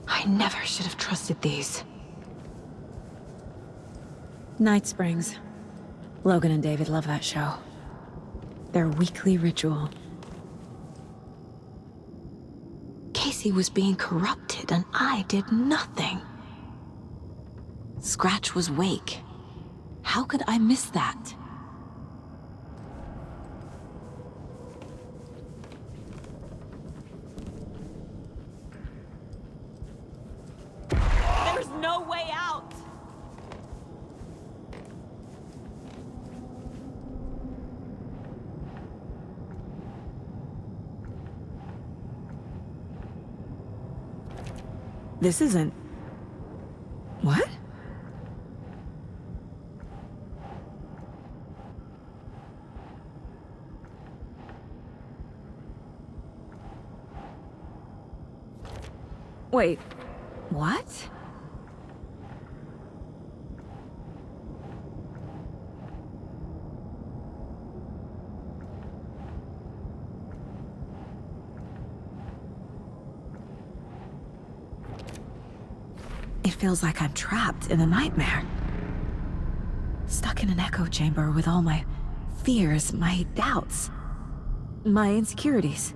I never should have trusted these. Night Springs. Logan and David love that show. Their weekly ritual. Casey was being corrupted and I did nothing. Scratch was Wake. How could I miss that? There's no way out! This isn't... What? Wait, what? It feels like I'm trapped in a nightmare. Stuck in an echo chamber with all my fears, my doubts, my insecurities.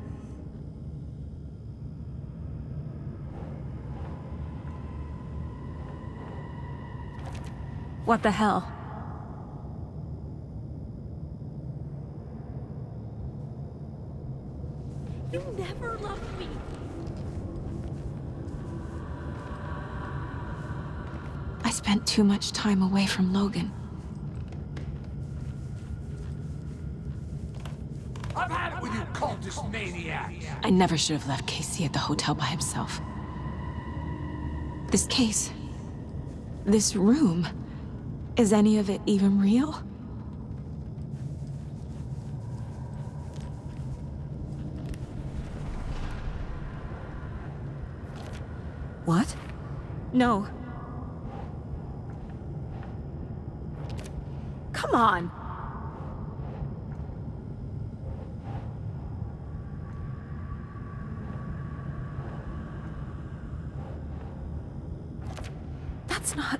What the hell? You never loved me. I spent too much time away from Logan. I've had it with you cultist maniacs! I never should have left Casey at the hotel by himself. This case, this room, is any of it even real? What? No. Come on! That's not...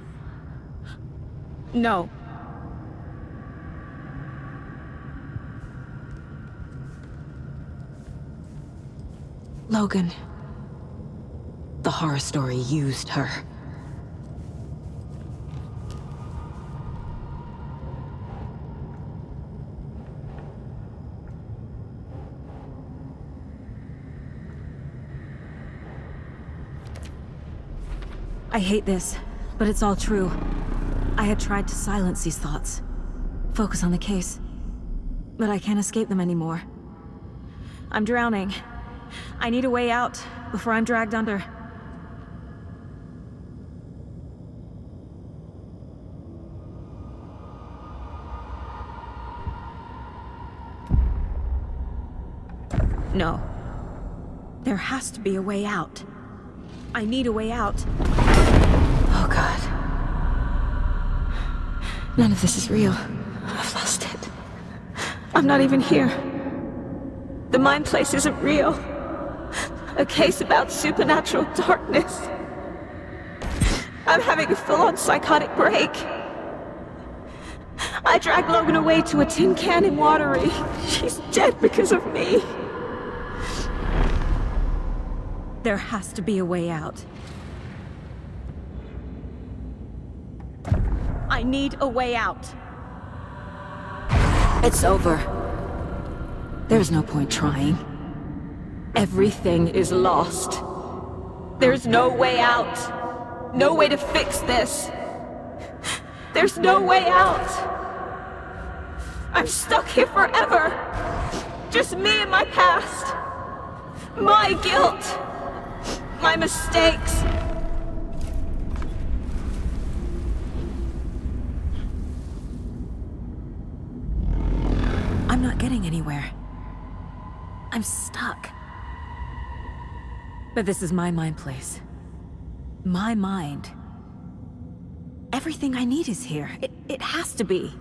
No. Logan. The horror story used her. I hate this, but it's all true. I had tried to silence these thoughts, focus on the case, but I can't escape them anymore. I'm drowning. I need a way out before I'm dragged under. No. There has to be a way out. I need a way out. Oh, God. None of this is real. I've lost it. I'm not even here. The mind place isn't real. A case about supernatural darkness. I'm having a full-on psychotic break. I dragged Logan away to a tin can in Watery. She's dead because of me. There has to be a way out. I need a way out. It's over. There's no point trying. Everything is lost. There's no way out. No way to fix this. There's no way out. I'm stuck here forever. Just me and my past. My guilt. My mistakes. I'm not getting anywhere. I'm stuck. But this is my mind place. My mind. Everything I need is here. It has to be.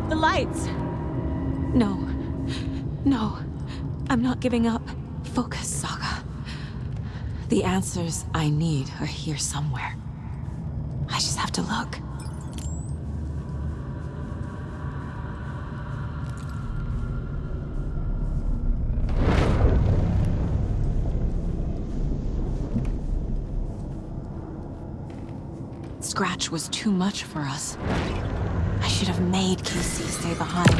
The lights! No. No. I'm not giving up. Focus, Saga. The answers I need are here somewhere. I just have to look. Scratch was too much for us. I should have made Casey stay behind.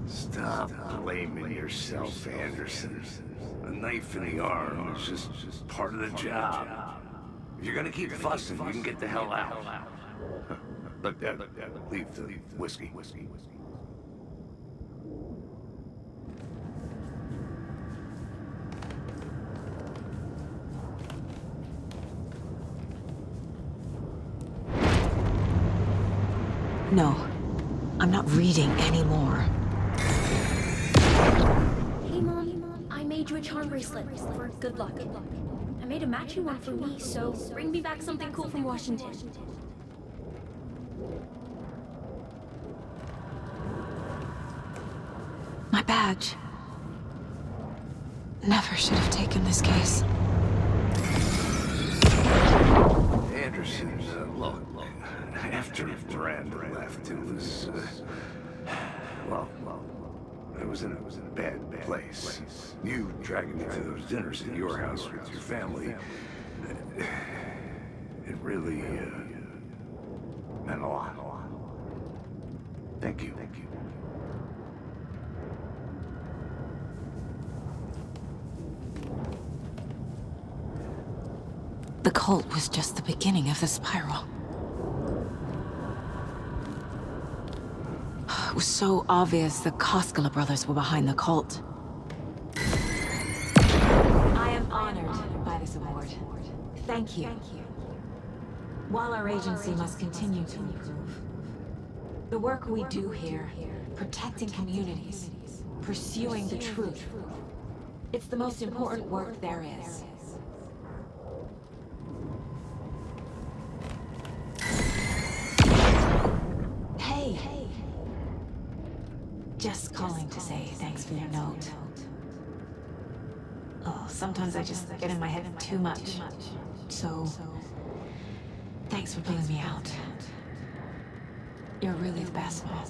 Stop blaming yourself, Anderson. A knife in the arm is just part of the job. If you're gonna keep fussing, you can get the hell out. But leave the whiskey. No, I'm not reading anymore. Hey, Mom, I made you a charm bracelet for good luck. I made a matching one for me, so bring me back something cool from Washington. My badge. Never should have taken this case. Anderson, look, after Miranda left, it was, well, I was in a bad place. You dragging me to those dinners at your house with your family, it really, meant a lot. Thank you. The cult was just the beginning of the spiral. It was so obvious the Koskela brothers were behind the cult. I am honored by this award. Thank you. While our agency must continue to improve, the work we do here, protecting communities, pursuing the truth, it's the most important work there is. Hey. Just calling to say thanks for your note. Oh, sometimes I just get in my head too much. So, thanks for pulling me out. You're really the best, Mom.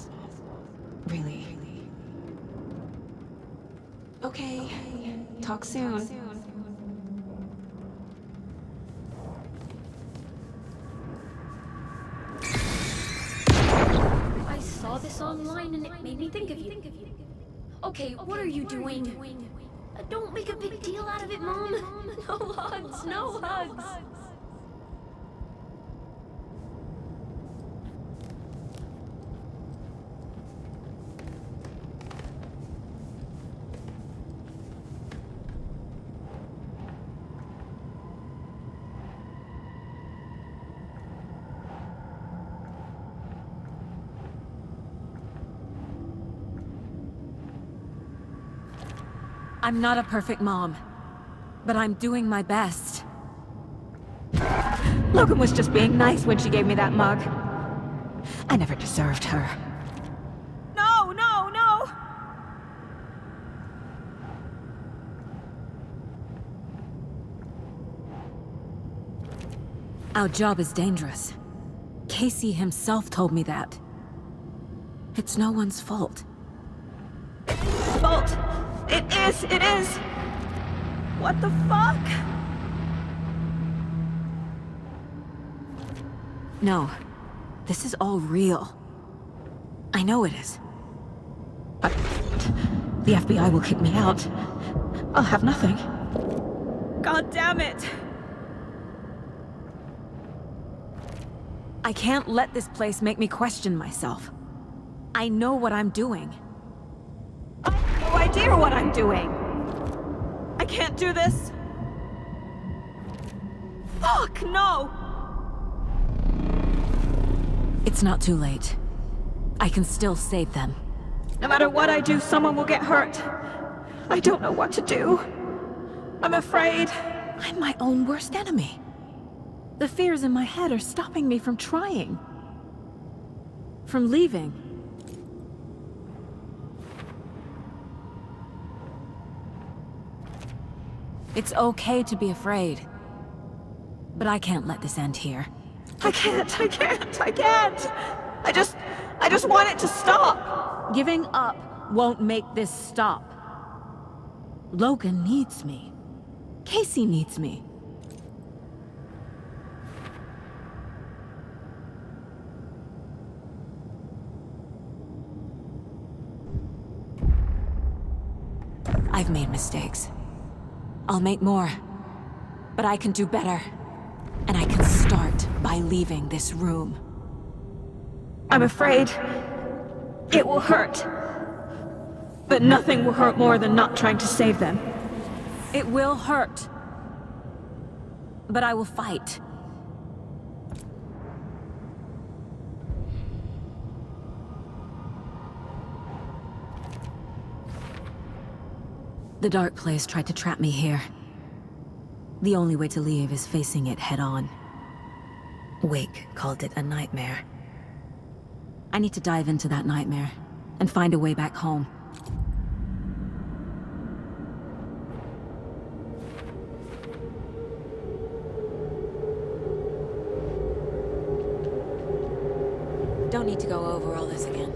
Really. Okay, talk soon. I saw this online and it made me think of you. Okay, what are you doing? Don't make a big deal out of it, Mom. No hugs, no hugs. I'm not a perfect mom, but I'm doing my best. Logan was just being nice when she gave me that mug. I never deserved her. No, no, no! Our job is dangerous. Casey himself told me that. It's no one's fault. Fault! It is! What the fuck? No. This is all real. I know it is. But the FBI will kick me out. I'll have nothing. God damn it! I can't let this place make me question myself. I know what I'm doing. I have no idea what I'm doing! I can't do this! Fuck, no! It's not too late. I can still save them. No matter what I do, someone will get hurt. I don't know what to do. I'm afraid. I'm my own worst enemy. The fears in my head are stopping me from trying. From leaving. It's okay to be afraid. But I can't let this end here. I can't! I just want it to stop! Giving up won't make this stop. Logan needs me. Casey needs me. I've made mistakes. I'll make more. But I can do better. And I can start by leaving this room. I'm afraid it will hurt. But nothing will hurt more than not trying to save them. It will hurt. But I will fight. The dark place tried to trap me here. The only way to leave is facing it head-on. Wake called it a nightmare. I need to dive into that nightmare and find a way back home. Don't need to go over all this again.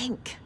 think.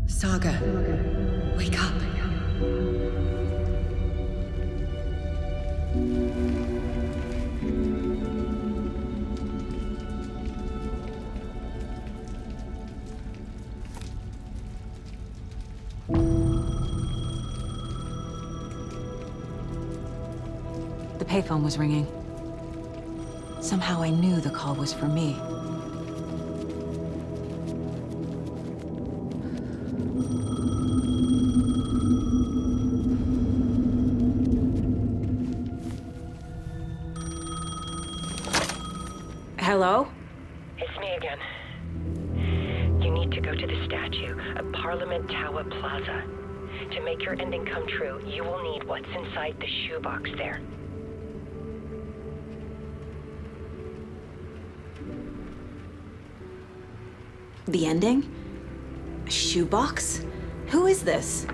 Saga, wake up. The payphone was ringing. Somehow I knew the call was for me. Hello? It's me again. You need to go to the statue of Parliament Tower Plaza. To make your ending come true, you will need what's inside the shoebox there. The ending? A shoebox? Who is this?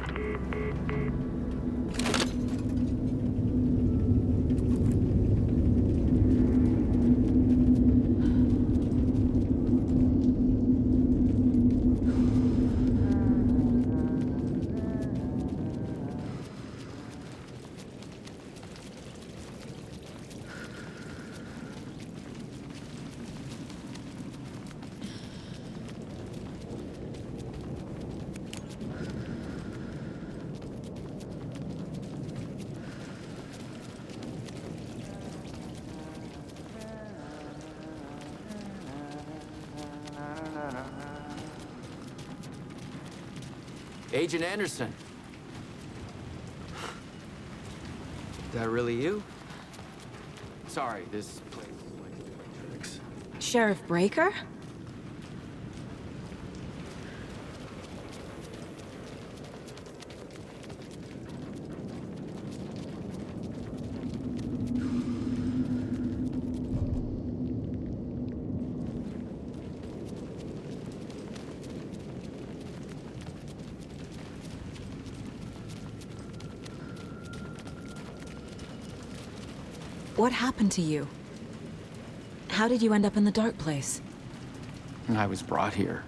Agent Anderson. Is that really you? Sorry, this place likes to play tricks. Sheriff Breaker? What happened to you? How did you end up in the dark place? I was brought here.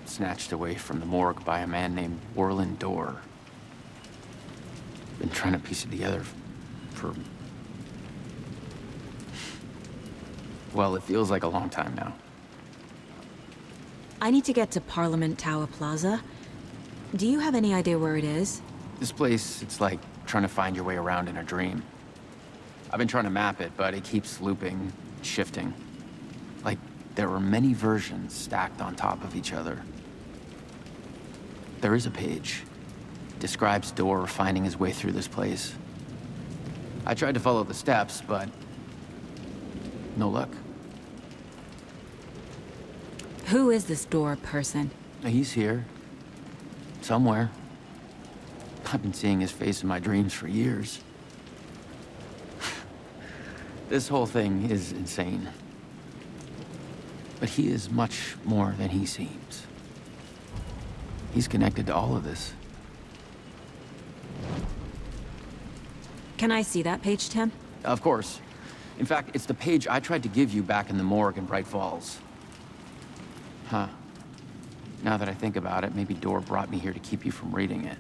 Snatched away from the morgue by a man named Orland Dorr. Been trying to piece it together for... well, it feels like a long time now. I need to get to Parliament Tower Plaza. Do you have any idea where it is? This place, it's like trying to find your way around in a dream. I've been trying to map it, but it keeps looping, shifting. Like there were many versions stacked on top of each other. There is a page. Describes Dorr finding his way through this place. I tried to follow the steps, but no luck. Who is this Dorr person? He's here. Somewhere. I've been seeing his face in my dreams for years. This whole thing is insane. But he is much more than he seems. He's connected to all of this. Can I see that page, Tim? Of course. In fact, it's the page I tried to give you back in the morgue in Bright Falls. Huh. Now that I think about it, maybe Dorr brought me here to keep you from reading it.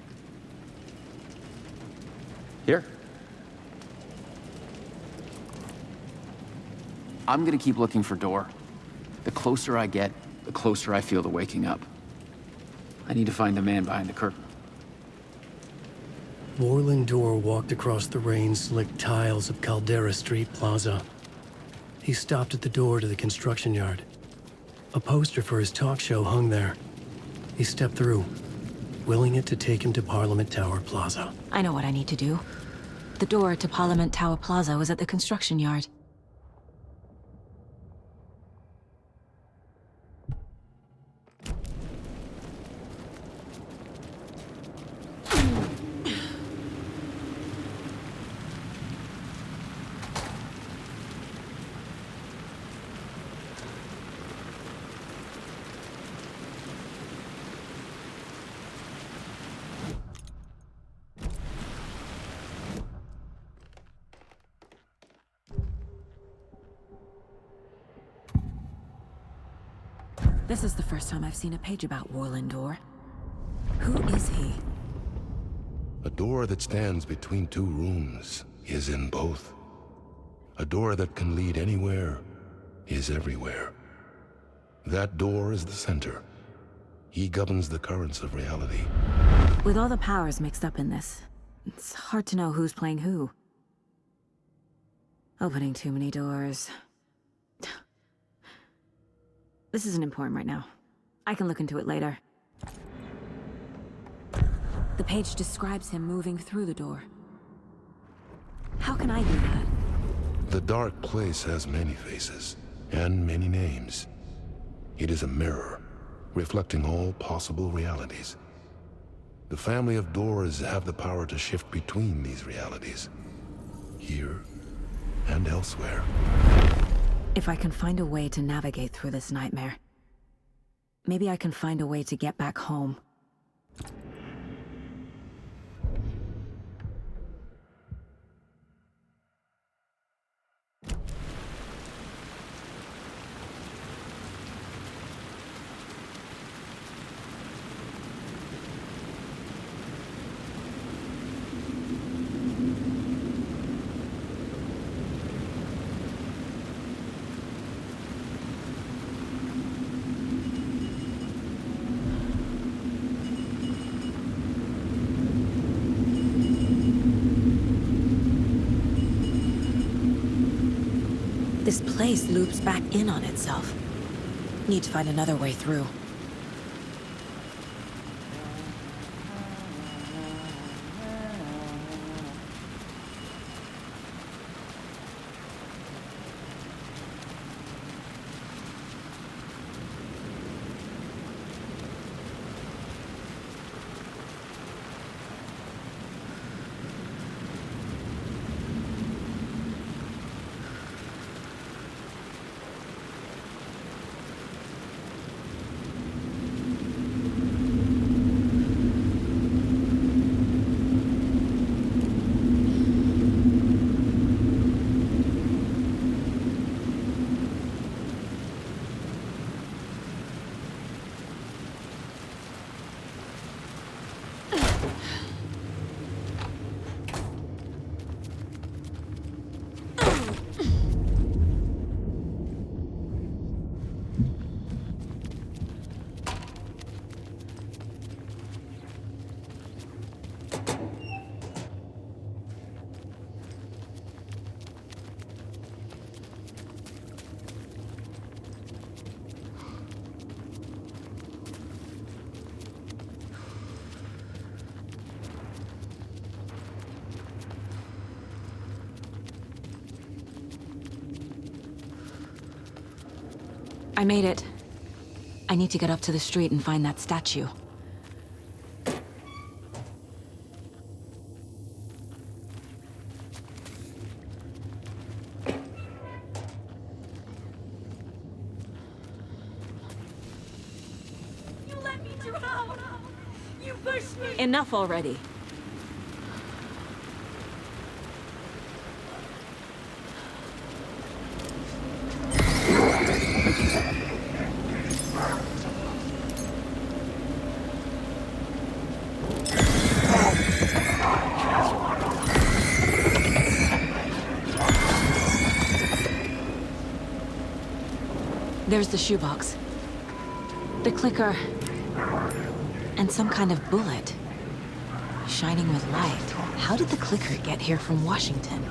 Here, I'm gonna keep looking for Door. The closer I get, the closer I feel to waking up. I need to find the man behind the curtain. Warland Door walked across the rain-slicked tiles of Caldera Street Plaza. He stopped at the door to the construction yard. A poster for his talk show hung there. He stepped through, willing it to take him to Parliament Tower Plaza. I know what I need to do. The door to Parliament Tower Plaza was at the construction yard. This is the first time I've seen a page about Warland Door. Who is he? A door that stands between two rooms is in both. A door that can lead anywhere is everywhere. That door is the center. He governs the currents of reality. With all the powers mixed up in this, it's hard to know who's playing who. Opening too many doors. This isn't important right now. I can look into it later. The page describes him moving through the door. How can I do that? The dark place has many faces, and many names. It is a mirror, reflecting all possible realities. The family of doors have the power to shift between these realities, here and elsewhere. If I can find a way to navigate through this nightmare, maybe I can find a way to get back home. This place loops back in on itself. Need to find another way through. I made it. I need to get up to the street and find that statue. You let me drown! You pushed me! Enough already. There's the shoebox. The clicker. And some kind of bullet. Shining with light. How did the clicker get here from Washington?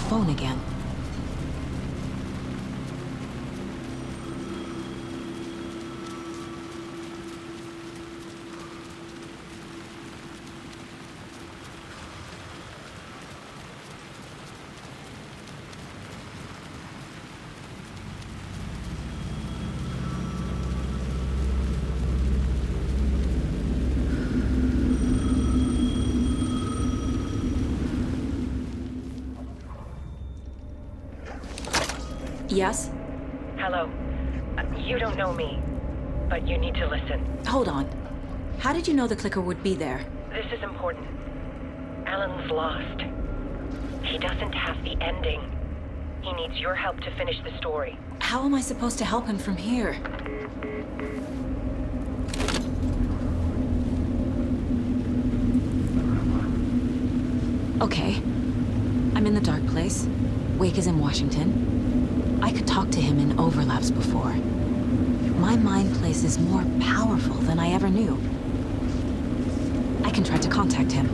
Phone again. Yes? Hello. You don't know me, but you need to listen. Hold on. How did you know the clicker would be there? This is important. Alan's lost. He doesn't have the ending. He needs your help to finish the story. How am I supposed to help him from here? Okay. I'm in the dark place. Wake is in Washington. I could talk to him in overlaps before. My mind place is more powerful than I ever knew. I can try to contact him.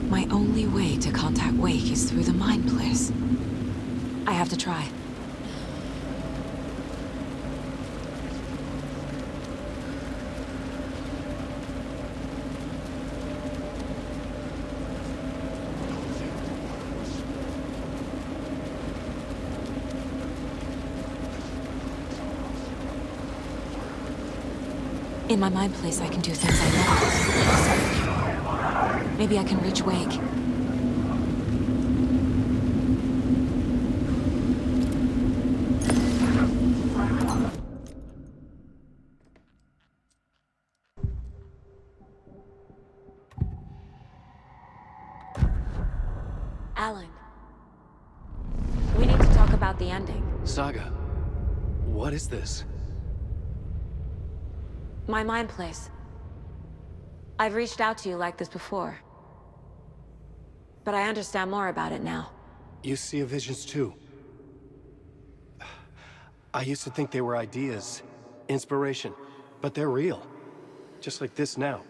My only way to contact Wake is through the mind place. I have to try. In my mind place, I can do things I love. Maybe I can reach Wake. Alan, we need to talk about the ending. Saga, what is this? My mind place. I've reached out to you like this before. But I understand more about it now. You see visions too. I used to think they were ideas, inspiration, but they're real. Just like this now.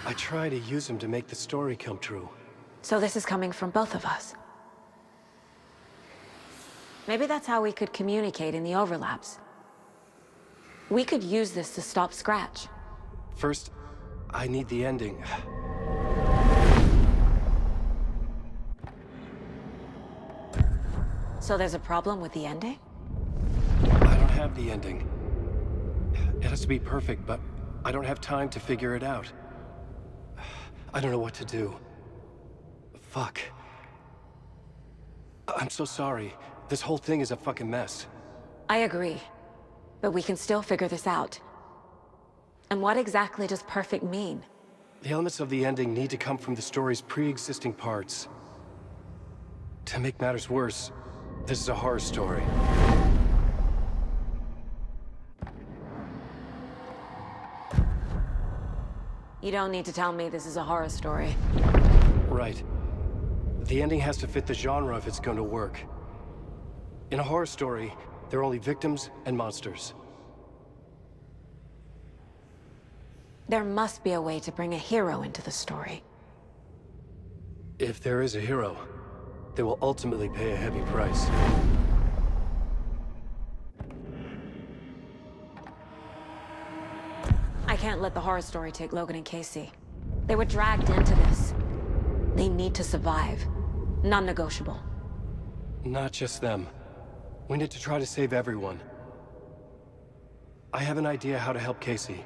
I try to use them to make the story come true. So this is coming from both of us. Maybe that's how we could communicate in the overlaps. We could use this to stop Scratch. First, I need the ending. So there's a problem with the ending? I don't have the ending. It has to be perfect, but I don't have time to figure it out. I don't know what to do. Fuck. I'm so sorry. This whole thing is a fucking mess. I agree. But we can still figure this out. And what exactly does perfect mean? The elements of the ending need to come from the story's pre-existing parts. To make matters worse, this is a horror story. You don't need to tell me this is a horror story. Right. The ending has to fit the genre if it's going to work. In a horror story, there are only victims and monsters. There must be a way to bring a hero into the story. If there is a hero, they will ultimately pay a heavy price. I can't let the horror story take Logan and Casey. They were dragged into this. They need to survive. Non-negotiable. Not just them. We need to try to save everyone. I have an idea how to help Casey.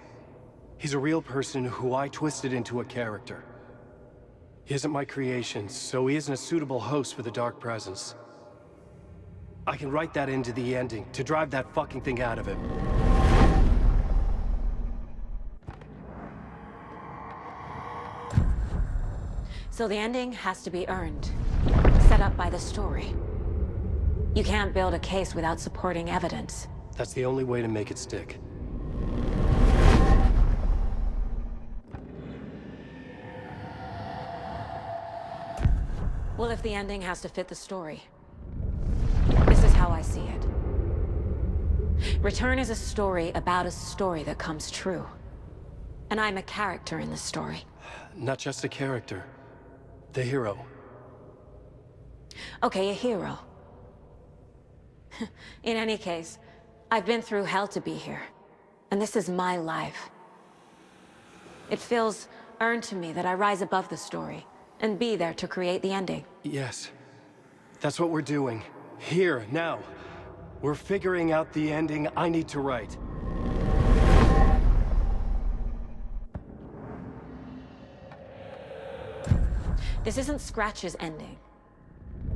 He's a real person who I twisted into a character. He isn't my creation, so he isn't a suitable host for the Dark Presence. I can write that into the ending to drive that fucking thing out of him. So the ending has to be earned, set up by the story. You can't build a case without supporting evidence. That's the only way to make it stick. Well, if the ending has to fit the story, this is how I see it. Return is a story about a story that comes true. And I'm a character in the story. Not just a character. The hero. Okay, a hero. In any case, I've been through hell to be here. And this is my life. It feels earned to me that I rise above the story and be there to create the ending. Yes. That's what we're doing. Here, now. We're figuring out the ending I need to write. This isn't Scratch's ending.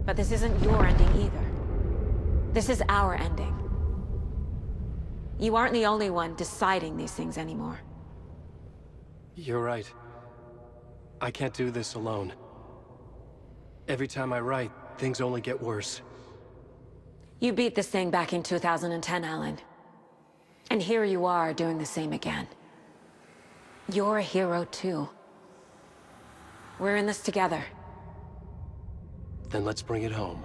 But this isn't your ending either. This is our ending. You aren't the only one deciding these things anymore. You're right. I can't do this alone. Every time I write, things only get worse. You beat this thing back in 2010, Alan. And here you are doing the same again. You're a hero too. We're in this together. Then let's bring it home.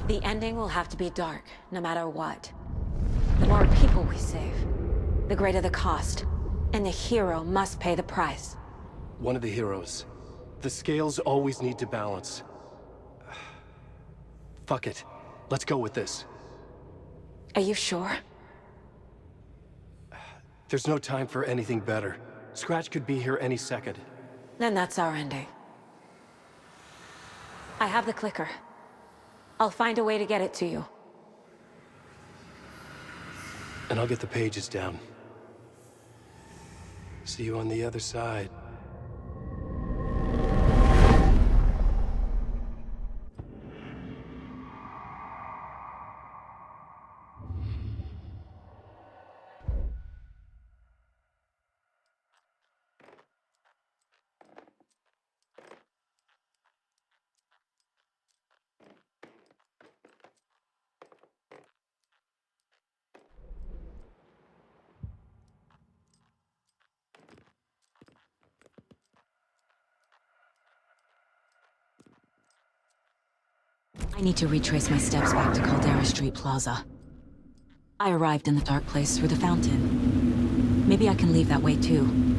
The ending will have to be dark, no matter what. The more people we save, the greater the cost. And the hero must pay the price. One of the heroes. The scales always need to balance. Fuck it. Let's go with this. Are you sure? There's no time for anything better. Scratch could be here any second. Then that's our ending. I have the clicker. I'll find a way to get it to you. And I'll get the pages down. See you on the other side. I need to retrace my steps back to Caldera Street Plaza. I arrived in the dark place through the fountain. Maybe I can leave that way too.